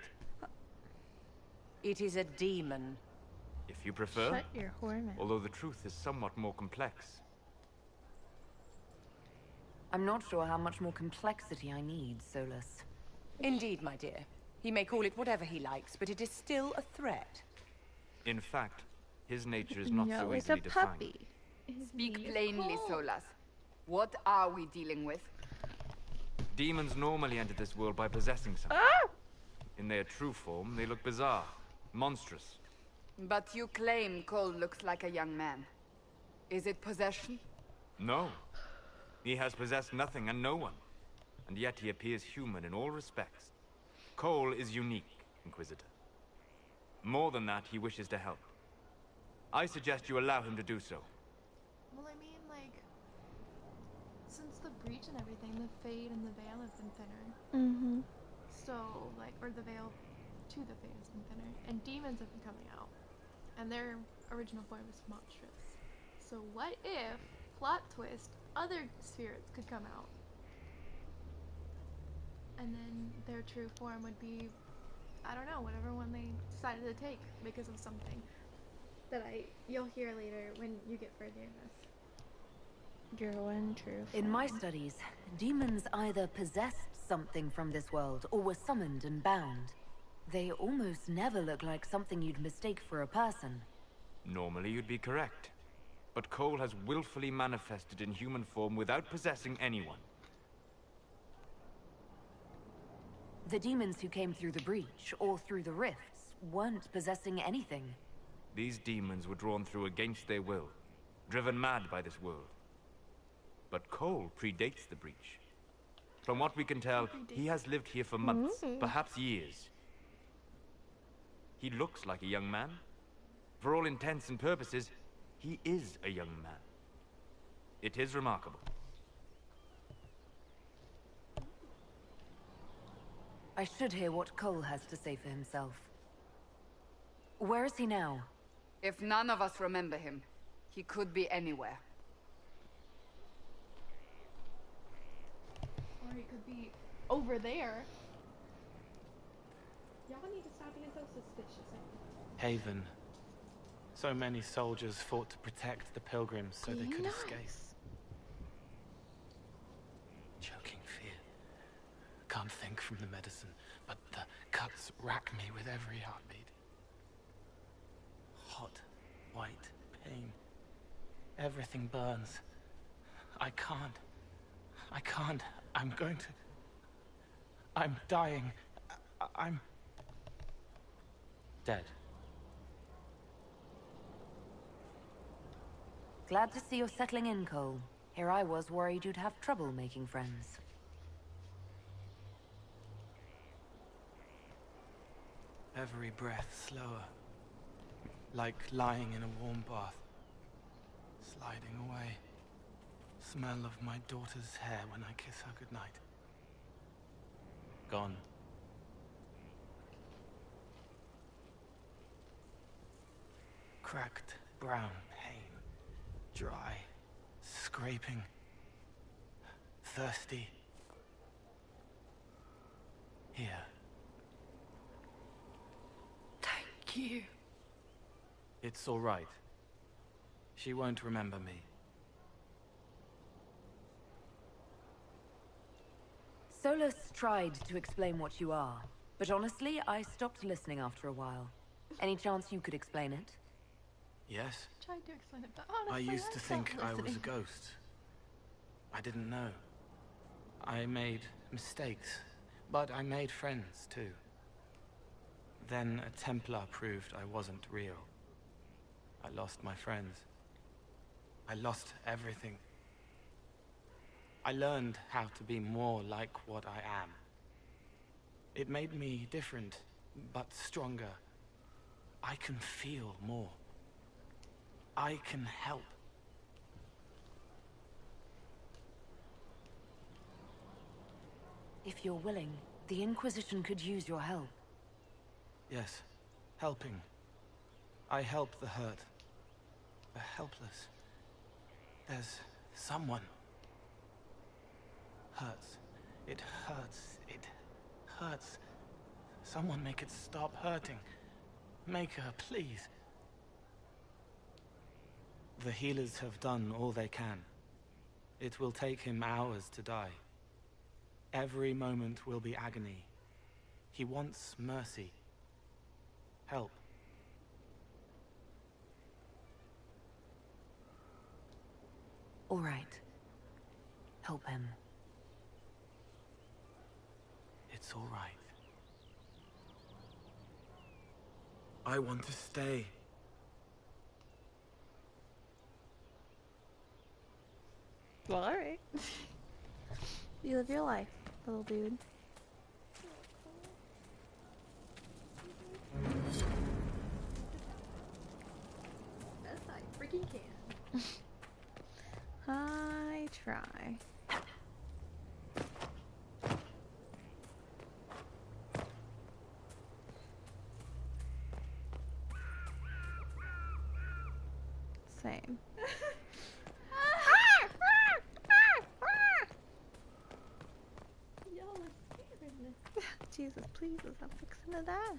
It is a demon. if you prefer. Shut your whore mouth. Although the truth is somewhat more complex. I'm not sure how much more complexity I need, Solus. Indeed, my dear. He may call it whatever he likes, but it is still a threat. In fact, his nature is not No, so it's a easily defined. puppy. Speak plainly, Solas. What are we dealing with? Demons normally enter this world by possessing something. Ah! In their true form, they look bizarre, monstrous. But you claim Cole looks like a young man. Is it possession? No. He has possessed nothing and no one. And yet he appears human in all respects. Cole is unique, Inquisitor. More than that, he wishes to help. I suggest you allow him to do so. Well, I mean, like, since the breach and everything, the Fade and the Veil have been thinner. Mm-hmm. So, like, or the Veil to the Fade has been thinner. And demons have been coming out. And their original form is monstrous. So what if, plot twist, other spirits could come out? And then their true form would be, I don't know, whatever one they decided to take because of something that you'll hear later when you get further in this. Your one true. In my studies, demons either possessed something from this world or were summoned and bound. They almost never look like something you'd mistake for a person. Normally you'd be correct. But Cole has willfully manifested in human form without possessing anyone. The demons who came through the breach or through the rifts weren't possessing anything. These demons were drawn through against their will, driven mad by this world. But Cole predates the breach. From what we can tell, he has lived here for months, perhaps years. He looks like a young man. For all intents and purposes, he is a young man. It is remarkable. I should hear what Cole has to say for himself. Where is he now? If none of us remember him, he could be anywhere. Or he could be over there. Y'all need to stop being so suspicious. Haven. So many soldiers fought to protect the pilgrims so they could escape. Choking fear. Can't think from the medicine, but the cuts rack me with every heartbeat. Hot, white pain. Everything burns. I can't. I'm going to... I'm dying. I'm... dead. Glad to see you're settling in, Cole. Here I was worried you'd have trouble making friends. Every breath slower. Like lying in a warm bath. Sliding away. Smell of my daughter's hair when I kiss her goodnight. Gone. Cracked brown pain. Dry. Scraping. Thirsty. Here. Thank you. It's all right. She won't remember me. Solus tried to explain what you are, but honestly, I stopped listening after a while. Any chance you could explain it? Yes? Tried to explain it, but honestly, I used to think I was a listening. ghost. I didn't know. I made mistakes, but I made friends too. Then a Templar proved I wasn't real. I lost my friends. I lost everything. I learned how to be more like what I am. It made me different, but stronger. I can feel more. I can help. If you're willing, the Inquisition could use your help. Yes, helping. I help the hurt. The helpless. There's someone. Hurts. It hurts. It hurts. Someone make it stop hurting. Make her, please. The healers have done all they can. It will take him hours to die. Every moment will be agony. He wants mercy. Help. All right. Help him. It's all right. I want to stay. Well, alright. You live your life, little dude. Best I freaking can. I try. Same. Y'all are scaring me. Jesus, please, I'm fixing to die.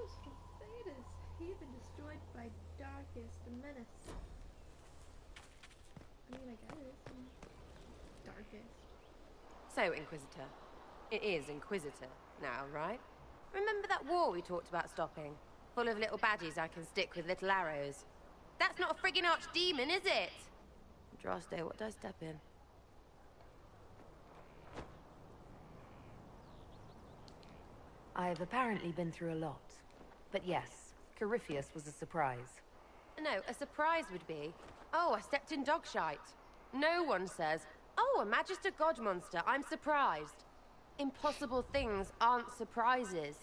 Status. Haven destroyed by darkest menace. I mean, I guess. Darkest. So, Inquisitor. It is Inquisitor now, right? Remember that war we talked about stopping? Full of little badges I can stick with little arrows. That's not a friggin' archdemon, is it? Draste, what did I step in? I've apparently been through a lot. But yes, Corypheus was a surprise. No, a surprise would be, oh, I stepped in dog shite. No one says, oh, a Magister God monster, I'm surprised. Impossible things aren't surprises.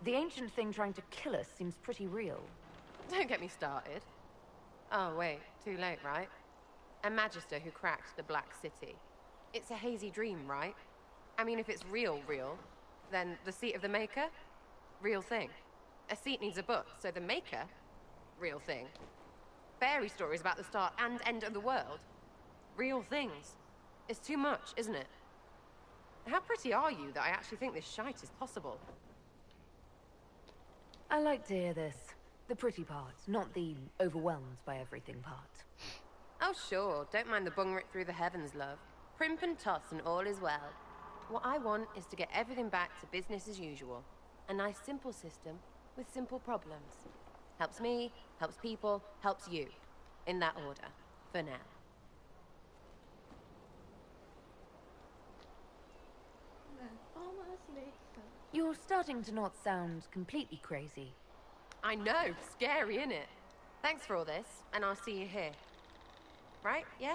The ancient thing trying to kill us seems pretty real. Don't get me started. Oh, wait, too late, right? A Magister who cracked the Black City. It's a hazy dream, right? I mean, if it's real, then the seat of the Maker? Real thing. A seat needs a book, so the Maker? Real thing. Fairy stories about the start and end of the world? Real things. It's too much, isn't it? How pretty are you that I actually think this shite is possible? I like to hear this. The pretty part, not the overwhelmed by everything part. Oh, sure. Don't mind the bung rip through the heavens, love. Primp and toss and all is well. What I want is to get everything back to business as usual. A nice simple system with simple problems. Helps me, helps people, helps you. In that order. For now. Almost makes sense. You're starting to not sound completely crazy. I know. Scary, innit? Thanks for all this, and I'll see you here. Right? Yeah? I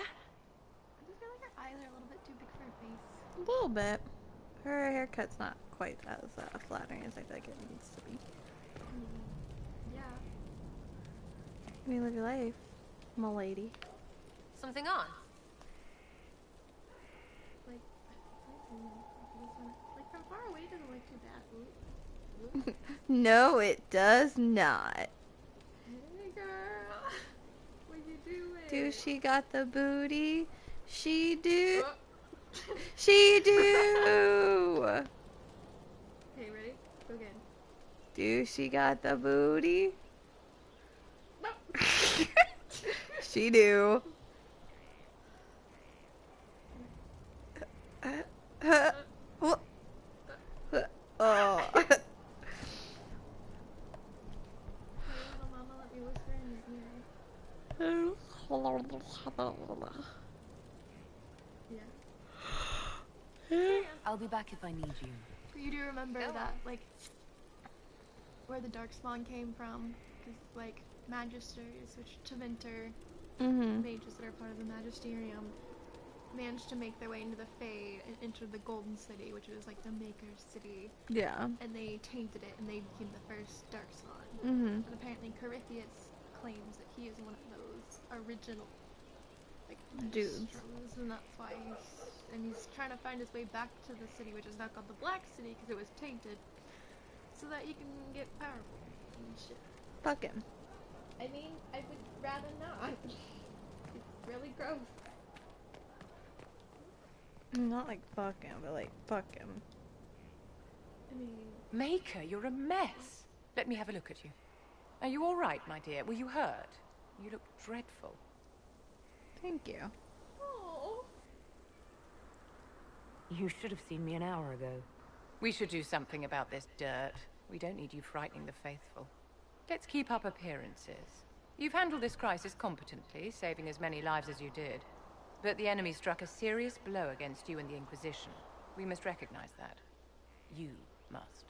just feel like her eyes are a little bit too big for her face. A little bit. Her haircut's not quite as flattering as I feel like it needs to be. Yeah. I mean, live your life, m'lady. Something on? Like from far away, it doesn't look too bad. No, it does not. Hey, girl. What you doing? Do she got the booty? She do. She do. Okay, ready? Go again. Do she got the booty? No. She do. Oh. Mama, let me whisper in your ear. Yeah. I'll be back if I need you. You do remember that, like, where the Darkspawn came from? Because, like, Magisters, which Tevinter, mages that are part of the Magisterium, managed to make their way into the Fae and enter the Golden City, which was, like, the Maker's City. Yeah. And they tainted it, and they became the first Darkspawn. And apparently Corypheus claims that he is one of those original, like, dudes. And that's why he's trying to find his way back to the city, which is now called the Black City, because it was tainted, so that he can get powerful and shit. Fuck him. I mean, I would rather not. It's really gross. Not like fuck him, but like fuck him. I mean... Maker, you're a mess. Let me have a look at you. Are you all right, my dear? Were you hurt? You look dreadful. Thank you. Oh. You should have seen me an hour ago. We should do something about this dirt. We don't need you frightening the faithful. Let's keep up appearances. You've handled this crisis competently, saving as many lives as you did. But the enemy struck a serious blow against you and the Inquisition. We must recognize that. You must.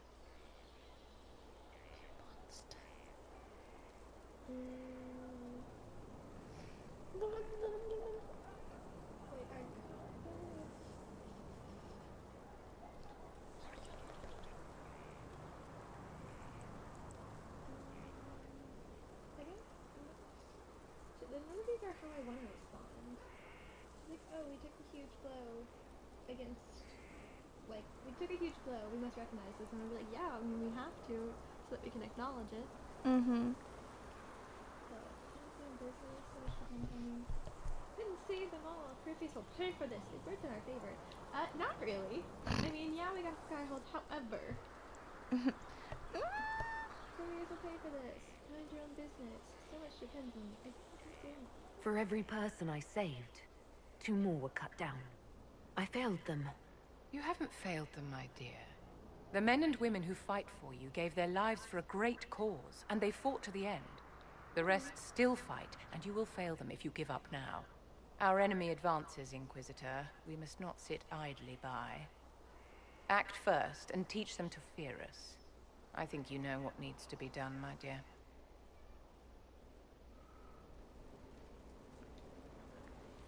None of these are how I want to respond. Like, oh, we took a huge blow against, like, we took a huge blow, we must recognize this, and I'll be like, yeah, I mean, we have to, so that we can acknowledge it. But, business, couldn't save them all. Corypheus will pay for this. It worked in our favor. Not really. I mean, yeah, we got Skyhold, however. Corypheus will pay for this. Mind your own business. So much depends on you. For every person I saved, 2 more were cut down. I failed them. You haven't failed them, my dear. The men and women who fight for you gave their lives for a great cause, and they fought to the end. The rest still fight, and you will fail them if you give up now. Our enemy advances, Inquisitor. We must not sit idly by. Act first and teach them to fear us. I think you know what needs to be done, my dear.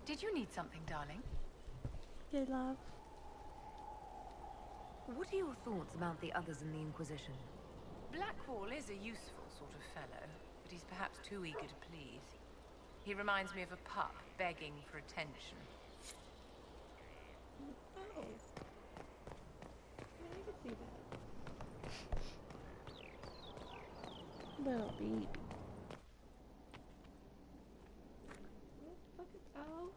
Did you need something, darling? Hey, love. What are your thoughts about the others in the Inquisition? Blackwall is a useful sort of fellow, but he's perhaps too eager to please. He reminds me of a pup begging for attention. Oh. I could see that. Little baby. Oh,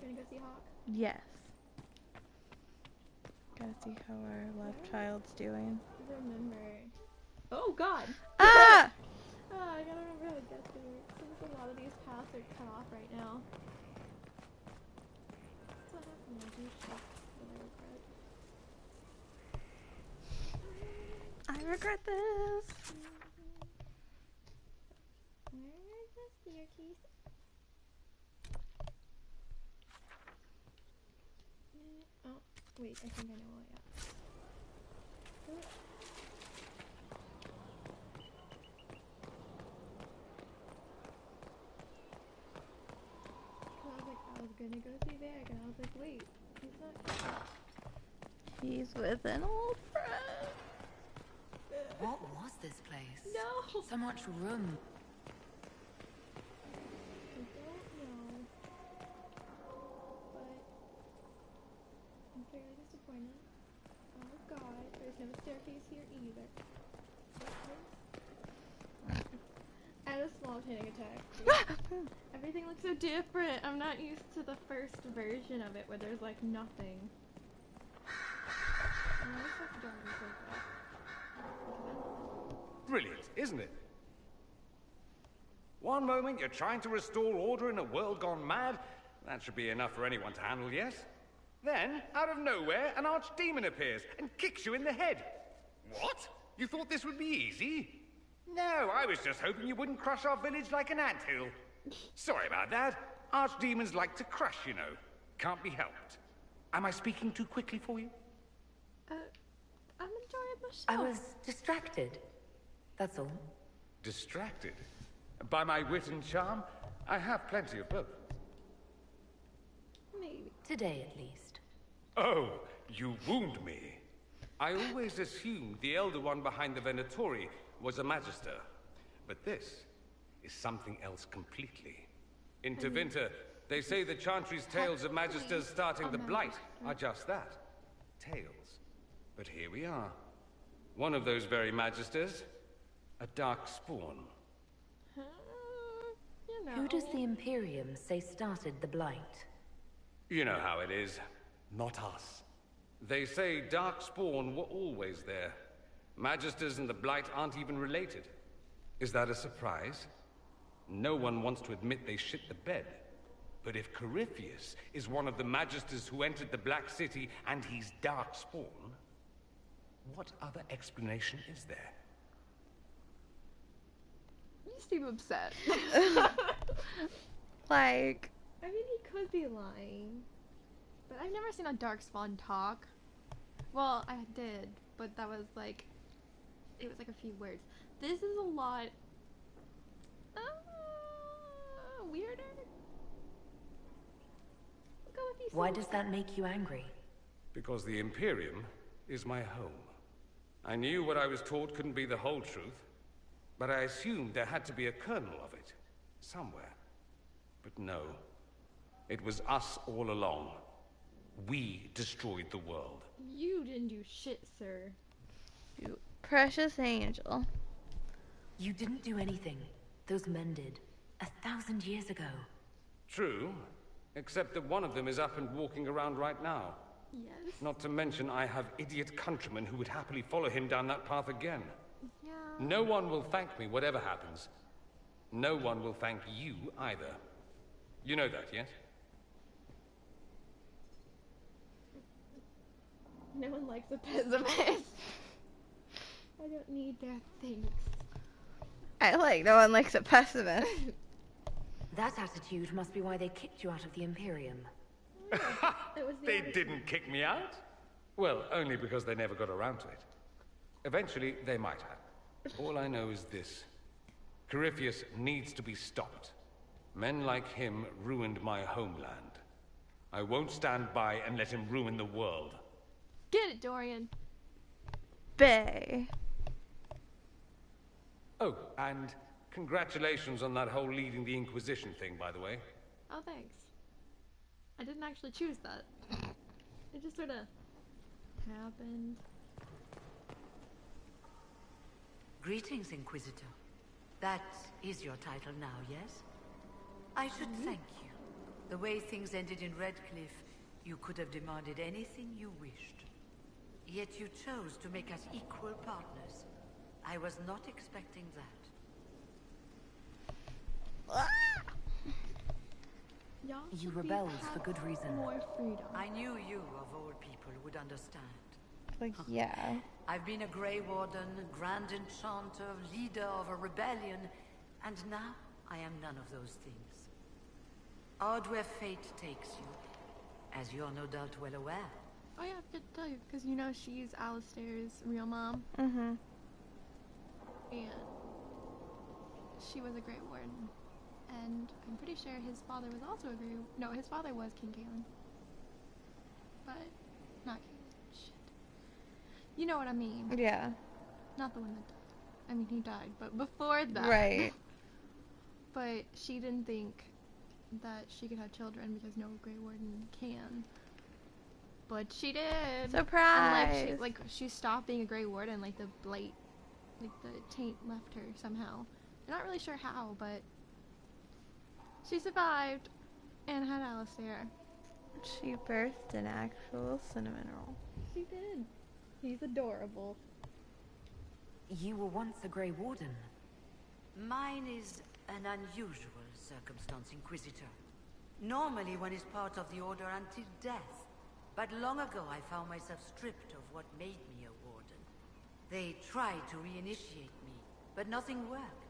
gonna go see Hawk? Yes. Gotta see how our love child's doing. Remember. Oh god! Ah! Oh, I gotta remember how to get there. Since a lot of these paths are cut off right now. That's what happened when I do shit that I regret. I regret this. Where is the staircase? Oh, wait, I think I know why. Yeah. I was gonna go see Varric, and I was like, wait, he's not. He's with an old friend. What was this place? No! So much room. I don't know. But I'm fairly disappointed. Oh god, there's no staircase here either. I had a small panic attack. Everything looks so different. I'm not used to the first version of it where there's like nothing. Brilliant, isn't it? One moment you're trying to restore order in a world gone mad. That should be enough for anyone to handle, yes? Then, out of nowhere, an archdemon appears and kicks you in the head. What? You thought this would be easy? No, I was just hoping you wouldn't crush our village like an anthill. Sorry about that. Archdemons like to crush, you know. Can't be helped. Am I speaking too quickly for you? I'm enjoying the show. I was distracted. That's all. Distracted? By my wit and charm? I have plenty of both. Maybe. Today, at least. Oh, you wound me. I always assumed the Elder One behind the Venatori was a Magister. But this is something else completely. In Tevinter, they say the Chantry's tales of Magisters starting the Blight are just that. Tales. But here we are. One of those very Magisters. A dark spawn. You know. Who does the Imperium say started the Blight? You know how it is. Not us. They say Darkspawn were always there. Magisters and the Blight aren't even related. Is that a surprise? No one wants to admit they shit the bed. But if Corypheus is one of the Magisters who entered the Black City and he's Darkspawn, what other explanation is there? You seem upset. Like... I mean, he could be lying. But I've never seen a Darkspawn talk. Well, I did, but that was like... It was like a few words. This is a lot... weirder? Go with these Why does that make you angry? Because the Imperium is my home. I knew what I was taught couldn't be the whole truth, but I assumed there had to be a kernel of it, somewhere. But no, it was us all along. We destroyed the world. You didn't do shit, sir. You precious angel. You didn't do anything. Those men did. 1,000 years ago. True, except that one of them is up and walking around right now. Yes. Not to mention I have idiot countrymen who would happily follow him down that path again. Yeah. No one will thank me, whatever happens. No one will thank you either. You know that, yes? No one likes a pessimist. I don't need their thanks. I like no one likes a pessimist. That attitude must be why they kicked you out of the Imperium. It was the They attitude. didn't kick me out. Well, only because they never got around to it. Eventually, they might have. All I know is this. Corypheus needs to be stopped. Men like him ruined my homeland. I won't stand by and let him ruin the world. Get it, Dorian. Bay. Oh, and congratulations on that whole leading the Inquisition thing, by the way. Oh, thanks. I didn't actually choose that. It just sort of happened. Greetings, Inquisitor. That is your title now, yes? I should thank you. The way things ended in Redcliffe, you could have demanded anything you wished. Yet you chose to make us equal partners. I was not expecting that. You rebelled for good reason. More freedom. I knew you, of all people, would understand. Like, yeah. I've been a Grey Warden, Grand Enchanter, leader of a rebellion, and now I am none of those things. Odd where fate takes you, as you're no doubt well aware. Oh yeah, I could tell you, because you know she's Alistair's real mom. Mm-hmm. And she was a Grey Warden. And I'm pretty sure his father was also a Grey... No, his father was King Galen. But, not Galen. Shit. You know what I mean. Yeah. Not the one that died. I mean, he died, but before that. Right. But she didn't think that she could have children because no Grey Warden can. But she did. Surprise! And, she stopped being a Grey Warden, like the blight, like the taint left her somehow. I'm not really sure how, but she survived and had Alistair. She birthed an actual cinnamon roll. She did. He's adorable. You were once a Grey Warden. Mine is an unusual circumstance, Inquisitor. Normally one is part of the Order until death. But long ago I found myself stripped of what made me a Warden. They tried to reinitiate me, but nothing worked.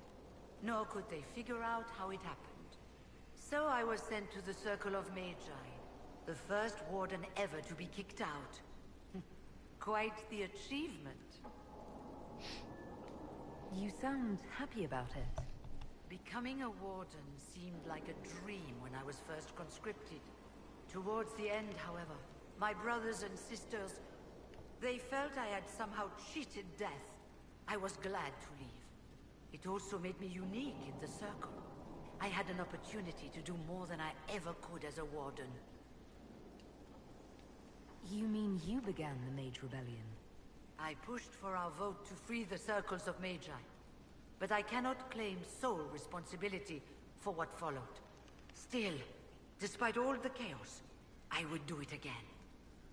Nor could they figure out how it happened. So I was sent to the Circle of Magi, the first Warden ever to be kicked out. Quite the achievement. You sound happy about it. Becoming a Warden seemed like a dream when I was first conscripted. Towards the end, however, my brothers and sisters, they felt I had somehow cheated death. I was glad to leave. It also made me unique in the Circle. I had an opportunity to do more than I ever could as a Warden. You mean you began the Mage Rebellion? I pushed for our vote to free the Circles of Magi. But I cannot claim sole responsibility for what followed. Still, despite all the chaos, I would do it again.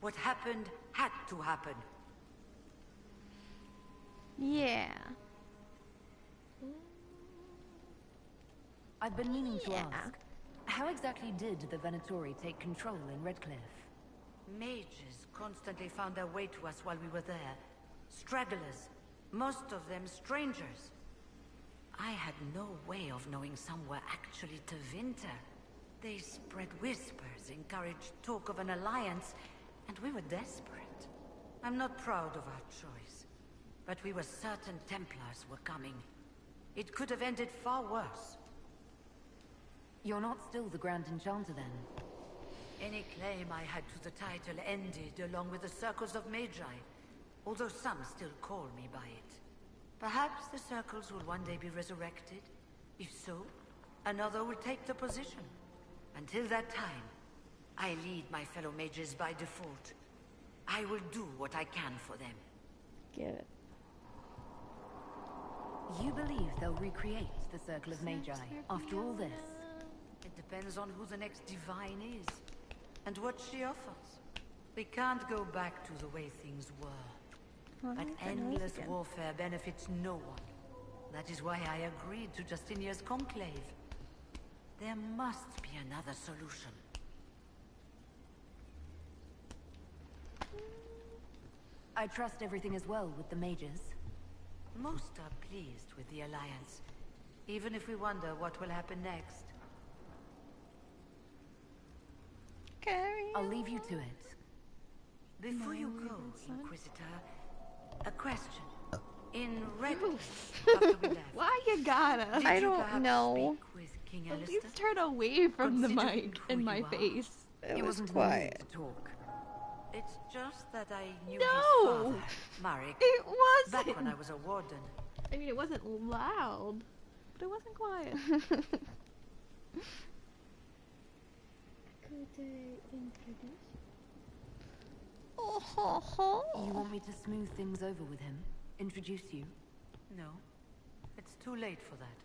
What happened had to happen. Yeah. I've been meaning to ask, how exactly did the Venatori take control in Redcliffe? Mages constantly found their way to us while we were there. Stragglers, most of them strangers. I had no way of knowing some were actually Tevinter. They spread whispers, encouraged talk of an alliance, and we were desperate. I'm not proud of our choice, but we were certain Templars were coming. It could have ended far worse. You're not still the Grand Enchanter, then? Any claim I had to the title ended along with the Circles of Magi, although some still call me by it. Perhaps the Circles will one day be resurrected. If so, another will take the position. Until that time, I lead my fellow mages by default. I will do what I can for them. Get it. You believe they'll recreate the Circle of Magi after all this? It depends on who the next divine is, and what she offers. We can't go back to the way things were. But endless warfare benefits no one. That is why I agreed to Justinia's conclave. There must be another solution. I trust everything is well with the mages. Most are pleased with the Alliance, even if we wonder what will happen next. I'll leave you to it. Before you go, Inquisitor, a question. In Red after we left, Why you gotta? did I you don't perhaps know. speak with King At Alistair? least turn away from the Considering mic who in my you are, face. It He was wasn't in the mood quiet. to talk. It's just that I knew No! his father, Marek, It wasn't! back when I was a warden. I mean, it wasn't loud, but it wasn't quiet. Could I introduce? You want me to smooth things over with him? Introduce you? No, it's too late for that.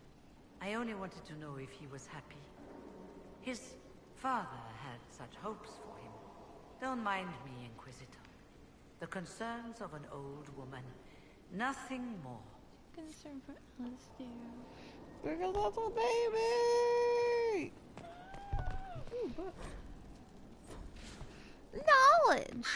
I only wanted to know if he was happy. His father had such hopes for him. Don't mind me, Inquisitor. The concerns of an old woman. Nothing more. Concern for Alistair. Because that's a baby! Ooh, book. Knowledge!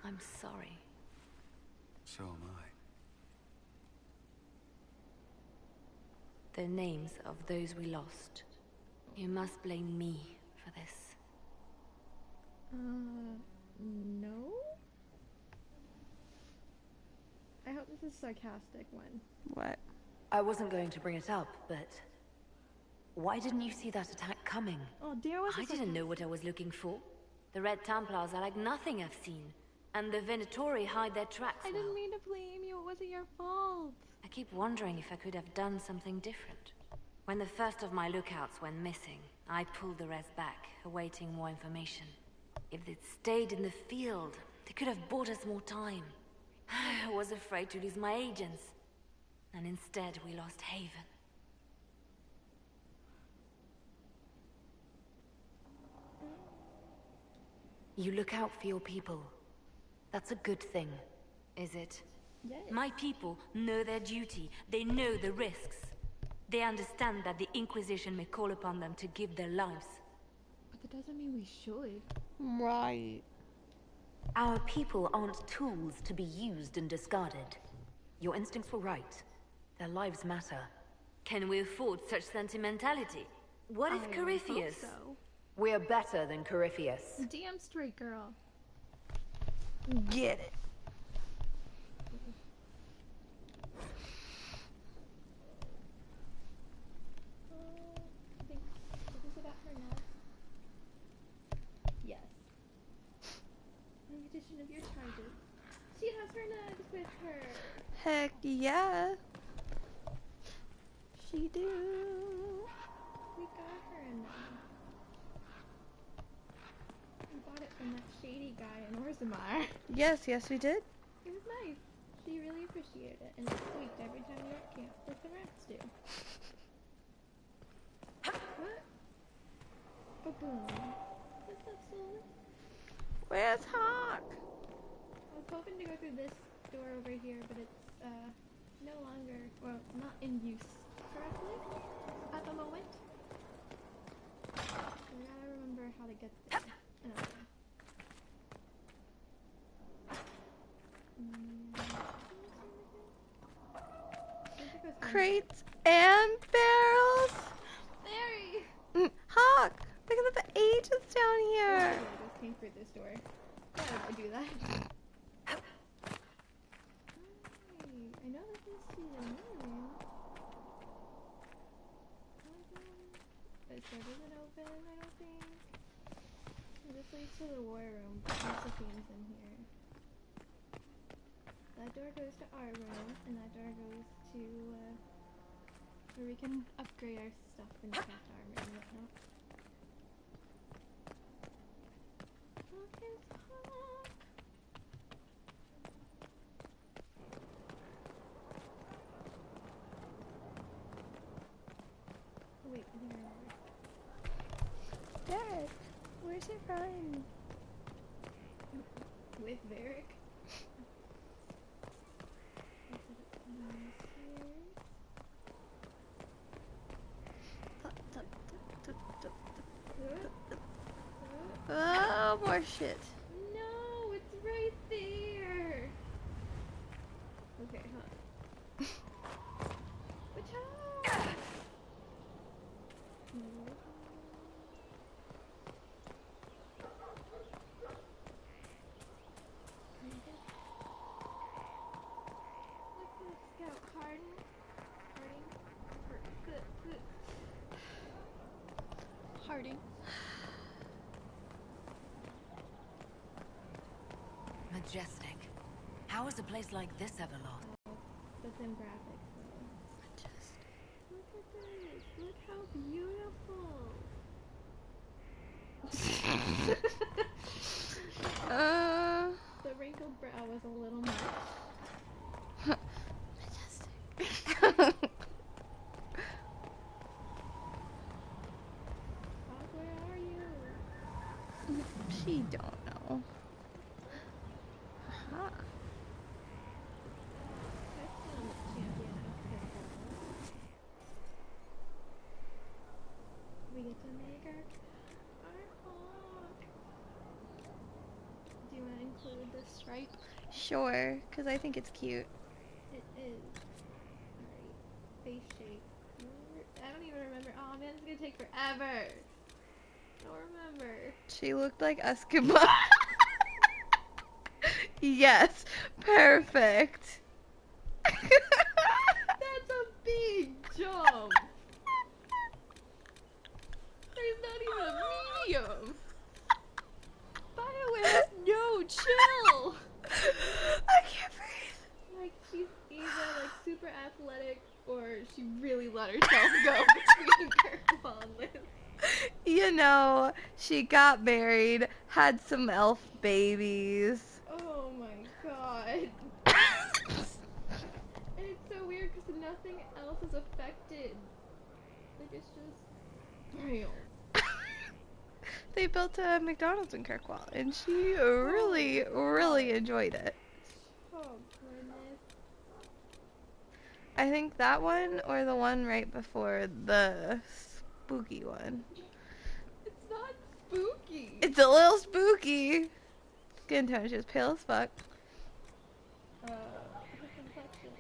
I'm sorry. So am I. The names of those we lost. You must blame me for this. No? I hope this is a sarcastic one. What? I wasn't going to bring it up, but why didn't you see that attack coming? Oh, dear, was I didn't know what I was looking for. The Red Templars are like nothing I've seen, and the Venatori hide their tracks I well. didn't mean to blame you. It wasn't your fault. I keep wondering if I could have done something different. When the first of my lookouts went missing, I pulled the rest back, awaiting more information. If they'd stayed in the field, they could have bought us more time. I was afraid to lose my agents, and instead we lost Haven. You look out for your people. That's a good thing. Is it? Yes. My people know their duty. They know the risks. They understand that the Inquisition may call upon them to give their lives. But that doesn't mean we should. Right. Our people aren't tools to be used and discarded. Your instincts were right. Their lives matter. Can we afford such sentimentality? What if Corypheus? So. We're better than Corypheus. Damn straight, girl. Get it. I think, is this about her now? Yes. In addition of your charges, she has her nugs with her. Heck yeah. She do. We got her a nug. We bought it from that shady guy in Orzammar. Yes, yes we did. It was nice. She really appreciated it, and it squeaked every time we were at camp, like the rats do. What? Oh, boom. What's up, Soul? Where's Hawk? I was hoping to go through this door over here, but it's, no longer, well, not in use correctly at the moment. So I gotta remember how to get there. Crates and barrels. Mary! Hawk, look at the agents down here. I just came through this door. Why did I do that? I know this is to the moon. This door doesn't open, I don't think. This leads to the war room, but Josephine's in here. That door goes to our room, and that door goes to, where we can upgrade our stuff and craft armor and whatnot. Look, it's Hawk! Oh, wait, I think I remember. Derek, where's your friend? With Varric? Oh, Oh, more shit. No, it's right there. Okay, huh? Watch out! Scout Harding. Majestic. How is a place like this ever lost? That's in graphics though. Majestic. Look at this. Look how beautiful. The wrinkled brow was a little much. Majestic. Where are you? She don't know. Huh. We get to make our hawk. Do you want to include this stripe? Sure, because I think it's cute. It is. Alright. Face shape. I don't even remember. Oh man, it's gonna take forever. I don't remember. She looked like Eskimo. Yes, perfect. That's a big jump. There's not even a medium. BioWare has no chill. I can't breathe. Like she's either like super athletic or she really let herself go between Kirkwall and Liz. You know, she got married, had some elf babies. Oh my god. And it's so weird because nothing else is affected. Like it's just real. They built a McDonald's in Kirkwall, and she really, really enjoyed it. Oh goodness. I think that one or the one right before the spooky one. It's not spooky. It's a little spooky. Skin tone, she was pale as fuck. Her complexion.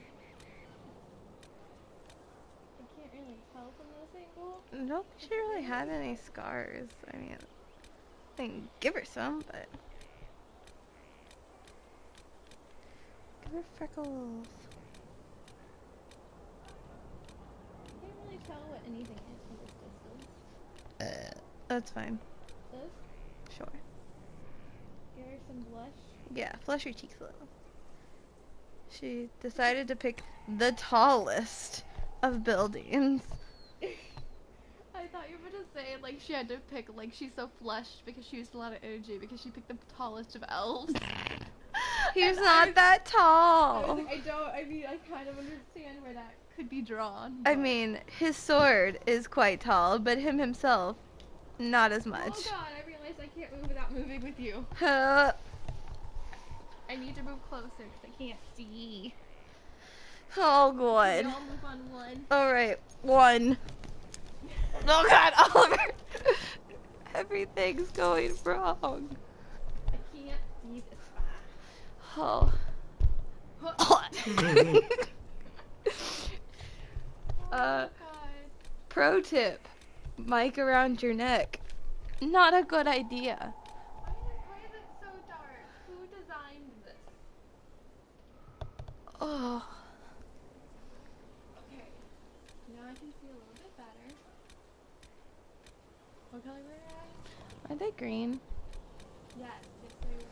I can't really tell from this angle. Nope, she didn't really have any scars. I mean, I can give her some, but give her freckles. I can't really tell what anything is from this distance. That's fine. This? Sure. Give her some blush. Yeah, flush your cheeks a little. She decided to pick the tallest of buildings. I thought you were going to say, like, she had to pick, like, she's so flushed because she used a lot of energy because she picked the tallest of elves. He's not that tall. I was like, I kind of understand where that could be drawn. I mean, his sword is quite tall, but him himself, not as much. Oh god, I realized I can't move without moving with you. I need to move closer because I can't see. Oh god. We all move on one. Alright, one. Oh god, Oliver! Everything's going wrong. I can't see this far. Oh. Pro tip. Mic around your neck. Not a good idea. Why is it so dark? Who designed this? Oh. Okay. Now I can see a little bit better. What color were your eyes? Are they green? Yes, yes they were.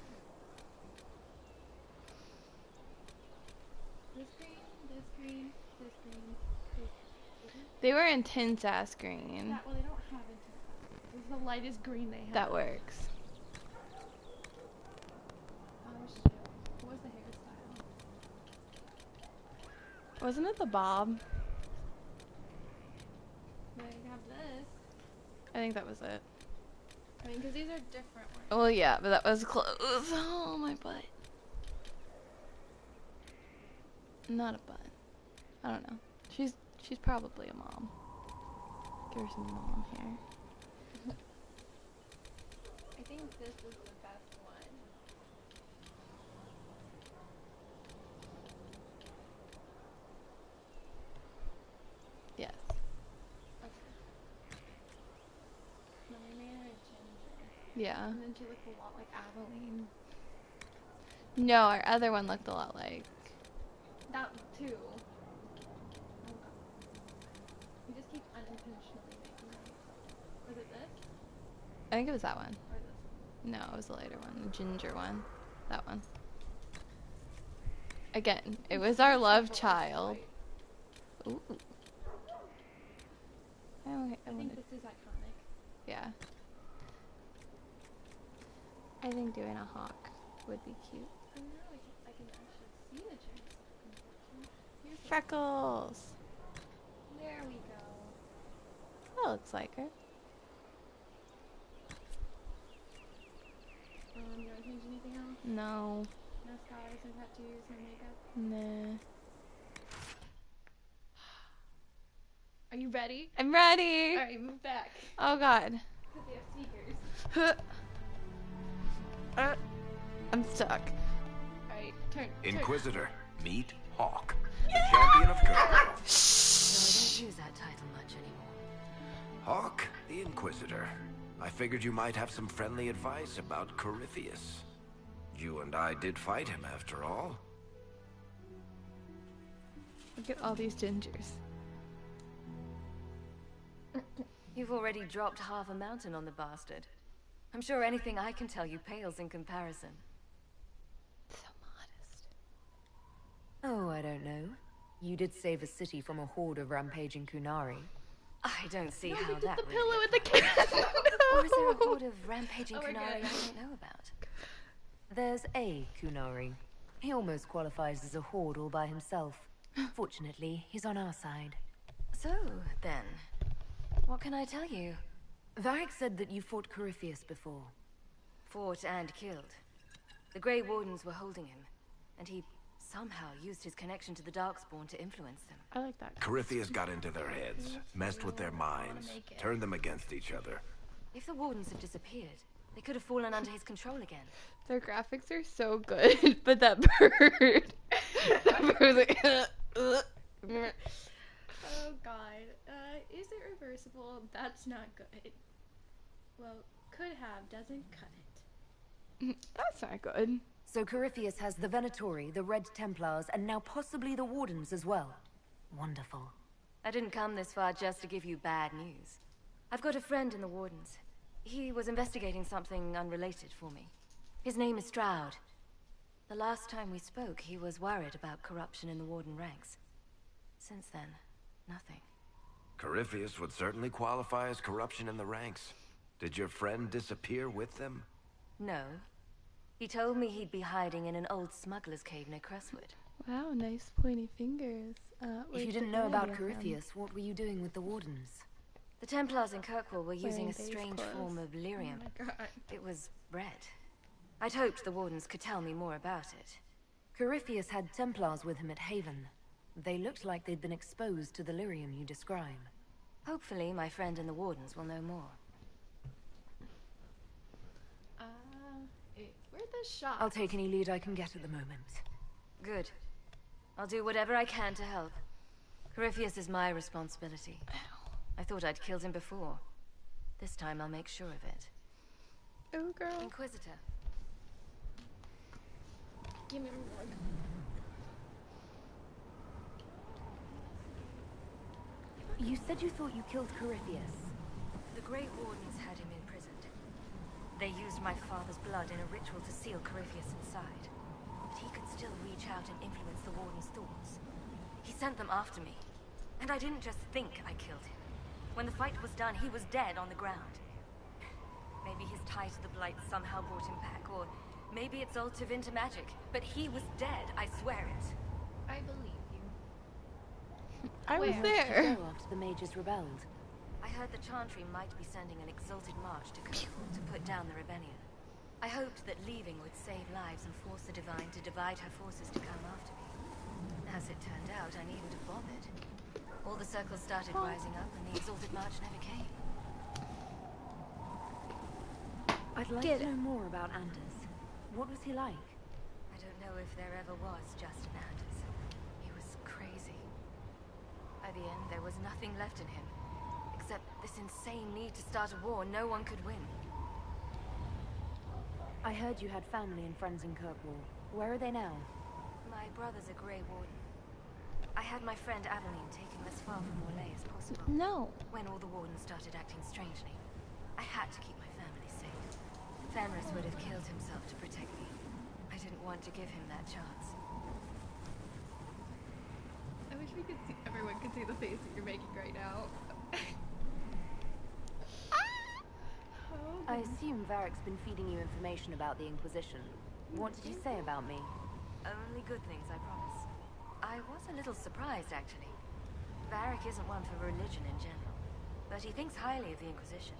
This green, this green, this green, this green. They were intense ass green. Well, they don't have intense ass. This is the lightest green they have. That works. Oh shit. What was the hairstyle? Wasn't it the bob? They have this. I think that was it. I mean, because these are different ones. Well, yeah, but that was close. Oh, my butt. Not a butt. I don't know. She's probably a mom. Give her some mom hair. I think this is the Yeah. And then she looked a lot like Aveline. No, our other one looked a lot like... That too. We just keep unintentionally making them. Was it this? I think it was that one. Or this? No, it was the later one. The ginger one. That one. Again, it was our love child. Ooh. I think this is iconic. Yeah. I think doing a hawk would be cute. And now I can actually see the giant. Here's Freckles! There we go. That looks like her. You want to change anything else? No. No scars, no tattoos, no makeup? Nah. Are you ready? I'm ready! Alright, move back. Oh god. Because they have speakers. I'm stuck. Alright, turn. Inquisitor, meet Hawk, the champion of Kirkwall. No, I don't use that title much anymore. Hawk, the Inquisitor. I figured you might have some friendly advice about Corypheus. You and I did fight him, after all. Look at all these gingers. You've already dropped half a mountain on the bastard. I'm sure anything I can tell you pales in comparison. So modest. Oh, I don't know. You did save a city from a horde of rampaging Kunari. I don't see No, how we did that the really pillow with the cat. Or is there a horde of rampaging Oh, we're Kunari I good. don't know about? There's a Kunari. He almost qualifies as a horde all by himself. Fortunately, he's on our side. So, then, what can I tell you? Varric said that you fought Corypheus before. Fought and killed. The Grey Wardens were holding him, and he somehow used his connection to the Darkspawn to influence them. I like that. Corypheus got into their heads, messed with their minds, turned them against each other. If the Wardens had disappeared, they could have fallen under his control again. Their graphics are so good, but that bird. That bird was like, Oh god. Is it reversible? That's not good. Well, could have, doesn't cut it. That's not good. So Corypheus has the Venatori, the Red Templars, and now possibly the Wardens as well. Wonderful. I didn't come this far just to give you bad news. I've got a friend in the Wardens. He was investigating something unrelated for me. His name is Stroud. The last time we spoke, he was worried about corruption in the Warden ranks. Since then, nothing. Corypheus would certainly qualify as corruption in the ranks. Did your friend disappear with them? No. He told me he'd be hiding in an old smuggler's cave near Crestwood. Wow, nice pointy fingers. If you didn't know about Corypheus, what were you doing with the Wardens? The Templars in Kirkwall were using Wearing a base strange clothes. form of lyrium. Oh my god. It was red. I'd hoped the Wardens could tell me more about it. Corypheus had Templars with him at Haven. They looked like they'd been exposed to the lyrium you describe. Hopefully, my friend in the Wardens will know more. It's worth a shot. I'll take any lead I can get at the moment. Good. I'll do whatever I can to help. Corypheus is my responsibility. I thought I'd killed him before. This time I'll make sure of it. Oh, girl. Inquisitor. Give me a reward. You said you thought you killed Corypheus. The Grey Wardens had him imprisoned. They used my father's blood in a ritual to seal Corypheus inside. But he could still reach out and influence the Warden's thoughts. He sent them after me. And I didn't just think I killed him. When the fight was done, he was dead on the ground. Maybe his tie to the Blight somehow brought him back, or maybe it's all Tevinter magic. But he was dead, I swear it. I believe you. I was Where there. did you go after the mages rebelled? I heard the Chantry might be sending an exalted march to Kirkwall to put down the rebellion. I hoped that leaving would save lives and force the Divine to divide her forces to come after me. As it turned out, I needn't have bothered. All the circles started rising up, and the exalted march never came. I'd like to know more about Anders. What was he like? I don't know if there ever was just an Anders. He was crazy. By the end, there was nothing left in him, except this insane need to start a war no one could win. I heard you had family and friends in Kirkwall. Where are they now? My brother's a Grey Warden. I had my friend Aveline take him as far from Morlaix as possible. No. When all the Wardens started acting strangely, I had to keep my family safe. Fenris would have killed himself to protect me. I didn't want to give him that chance. I wish everyone could see the face that you're making right now. I assume Varric's been feeding you information about the Inquisition. What did he say about me? Only good things, I promise. I was a little surprised, actually. Varric isn't one for religion in general, but he thinks highly of the Inquisition.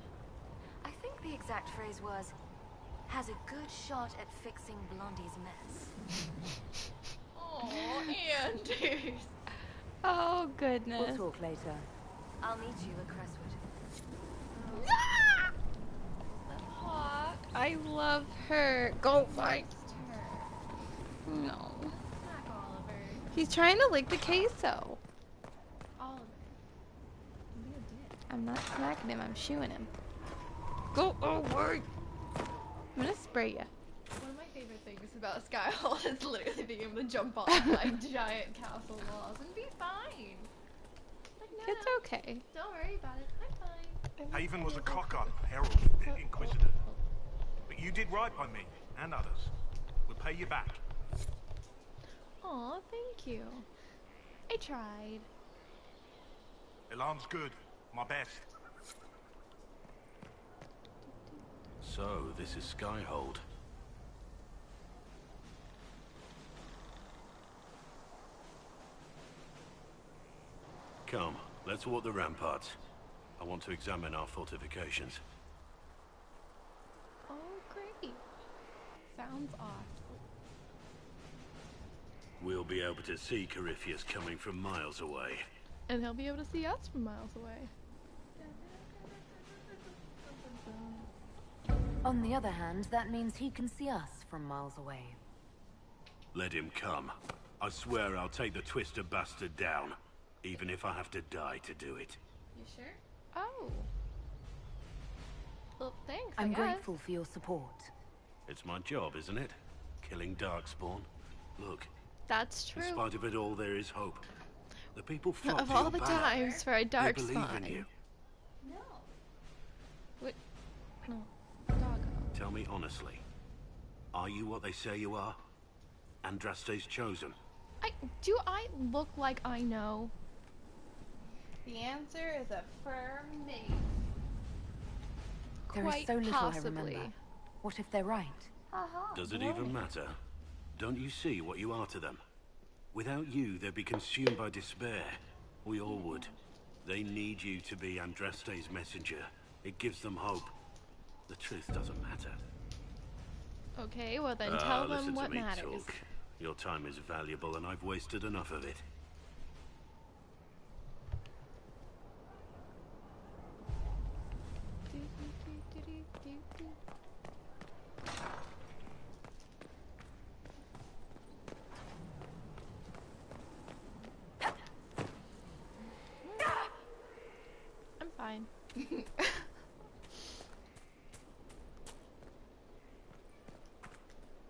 I think the exact phrase was, has a good shot at fixing Blondie's mess. Oh, Anders. Oh, goodness. We'll talk later. I'll meet you at Crestwood. I love her. Go fight her. No. Smack Oliver. He's trying to lick the queso. Oliver. Be a dick. I'm not smacking him, I'm shooing him. Go away. I'm gonna spray you. One of my favorite things about Skyhold is literally being able to jump off like giant castle walls and be fine. Like, no, it's okay. Don't worry about it. I'm fine. Haven was a cock-up, Herald, Inquisitor. But you did right by me, and others. We'll pay you back. Aw, thank you. I tried. Elan's good. My best. So, this is Skyhold. Come, let's walk the ramparts. I want to examine our fortifications. Oh, great. Sounds awesome. We'll be able to see Corypheus coming from miles away. And he'll be able to see us from miles away. On the other hand, that means he can see us from miles away. Let him come. I swear I'll take the Twister bastard down, even if I have to die to do it. You sure? Oh. Well, thanks, I'm I guess. grateful for your support. It's my job, isn't it? Killing Darkspawn. Look. That's true. In spite of it all, there is hope. The people flock Of to all your the banner. times for a dark They believe in spine. you. No. What? No. Doggo. Tell me honestly. Are you what they say you are? Andraste's chosen. Do I look like I know? The answer is a firm maybe. There is so little I remember. What if they're right? Does it even matter? Don't you see what you are to them? Without you, they'd be consumed by despair. We all would. They need you to be Andraste's messenger. It gives them hope. The truth doesn't matter. Okay, well then tell them listen what to me matters. talk. Your time is valuable and I've wasted enough of it. I'm fine.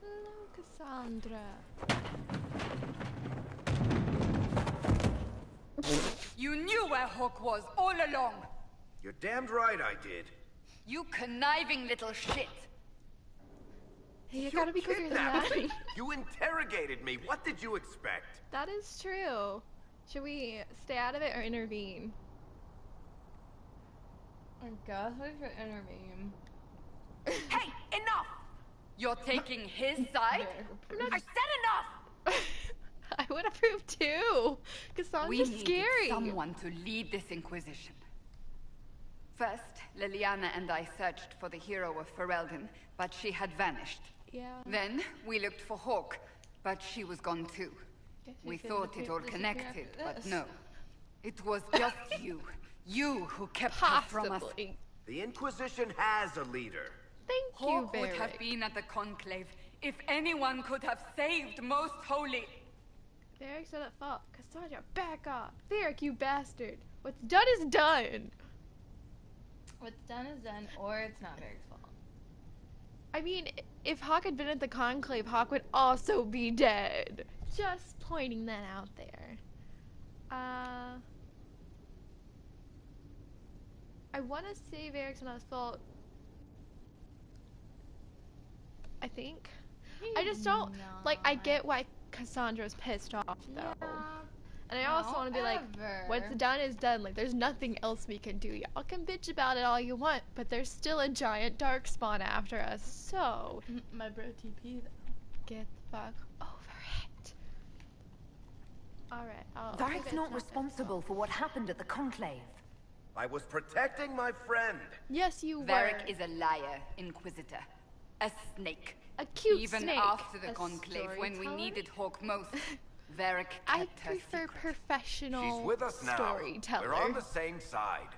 Hello, Cassandra. You knew where Hawk was all along. You're damned right I did. You conniving little shit. Hey, you gotta be quicker than that. Kidnapped me? You interrogated me. What did you expect? That is true. Should we stay out of it or intervene? I guess we should intervene. Hey, enough! You're taking his side? I said enough! I would approve too. Cassandra's We needed scary. someone to lead this Inquisition. First, Liliana and I searched for the hero of Ferelden, but she had vanished. Yeah. Then, we looked for Hawk, but she was gone too. We thought it all connected, but no. It was just you. You who kept her from us. The Inquisition has a leader. Thank Hawk you, would have Varric. been at the Conclave if anyone could have saved Most Holy. Varric said it fault. Cassandra, back off. Varric, you bastard. What's done is done. What's done is done, or it's not Varric's fault. I mean, if Hawk had been at the Conclave, Hawk would also be dead. Just pointing that out there. I want to say Varric's not his fault. I think. I just don't, like, I get why Cassandra's pissed off, though. And I also want to be like, what's done is done. Like, there's nothing else we can do. Y'all can bitch about it all you want, but there's still a giant darkspawn after us, so... My bro TP, though. Get the fuck over it. Alright, Varric's not responsible for what happened at the Conclave. I was protecting my friend. Yes, you were. Varric is a liar, Inquisitor. A snake. A cute Even snake. after the A Conclave, when we storyteller? needed Hawk most, Varric kept I her prefer secret. professional She's with us now. storyteller. We're on the same side.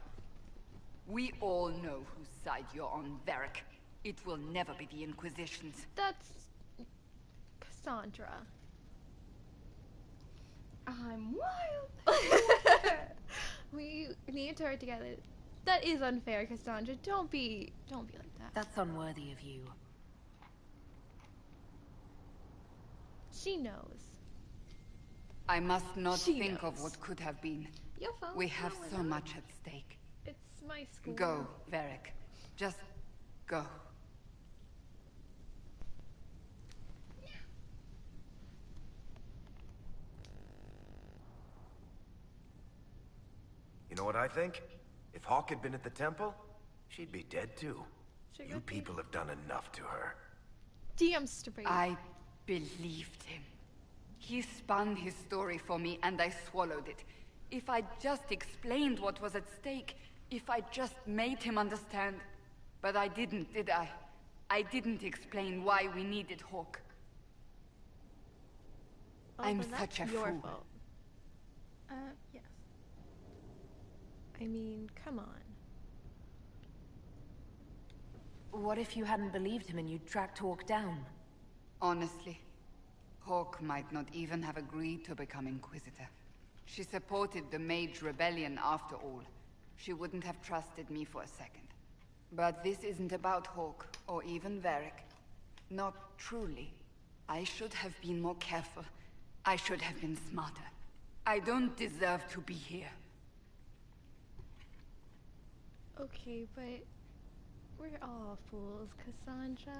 We all know whose side you're on, Varric. It will never be the Inquisition's. That's... Cassandra. I'm wild. We need to work together. That is unfair, Cassandra. Don't be like that. That's unworthy of you. She knows. I must not She think knows. of what could have been. Your phone? We have No, so no. much at stake. It's my school. Go, Varric. Just go. You know what I think? If Hawk had been at the temple, she'd be dead too. You people have done enough to her. DM straight. I believed him. He spun his story for me and I swallowed it. If I just explained what was at stake, if I just made him understand. But I didn't, did I? I didn't explain why we needed Hawk. I'm then that's such a your fool. fault. Yes. I mean, come on. What if you hadn't believed him and you'd tracked Hawk down? Honestly, Hawk might not even have agreed to become Inquisitor. She supported the Mage Rebellion after all. She wouldn't have trusted me for a second. But this isn't about Hawk, or even Varric. Not truly. I should have been more careful. I should have been smarter. I don't deserve to be here. Okay, but we're all fools, Cassandra.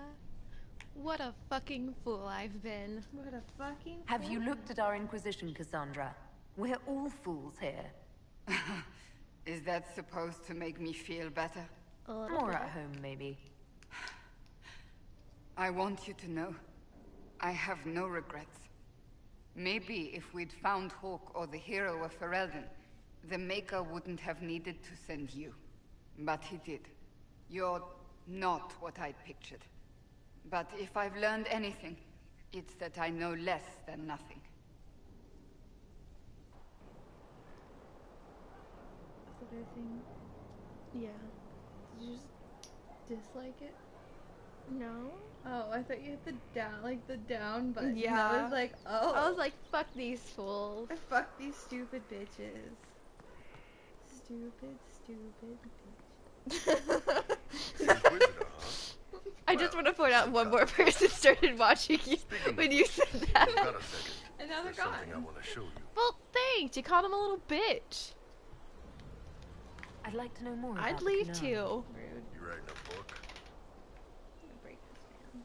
What a fucking fool I've been. What a fucking Have you looked at our Inquisition, Cassandra? We're all fools here. Is that supposed to make me feel better? More at home, maybe. I want you to know, I have no regrets. Maybe if we'd found Hawk or the hero of Ferelden, the Maker wouldn't have needed to send you. But he did. You're not what I'd pictured. But if I've learned anything, it's that I know less than nothing. That's what I think. Yeah. Did you just dislike it? No? Oh, I thought you hit the down, like the down button. Yeah. I was like, oh. I was like, fuck these fools. Fuck these stupid bitches. Stupid bitch. I just want to point out one more person started watching you when you said that. And now they're gone. I want to show you. Well, thanks. You called him a little bitch. I'd like to know more about I'd the leave Canary. too. Rude. You writing a book? I'm gonna break this down.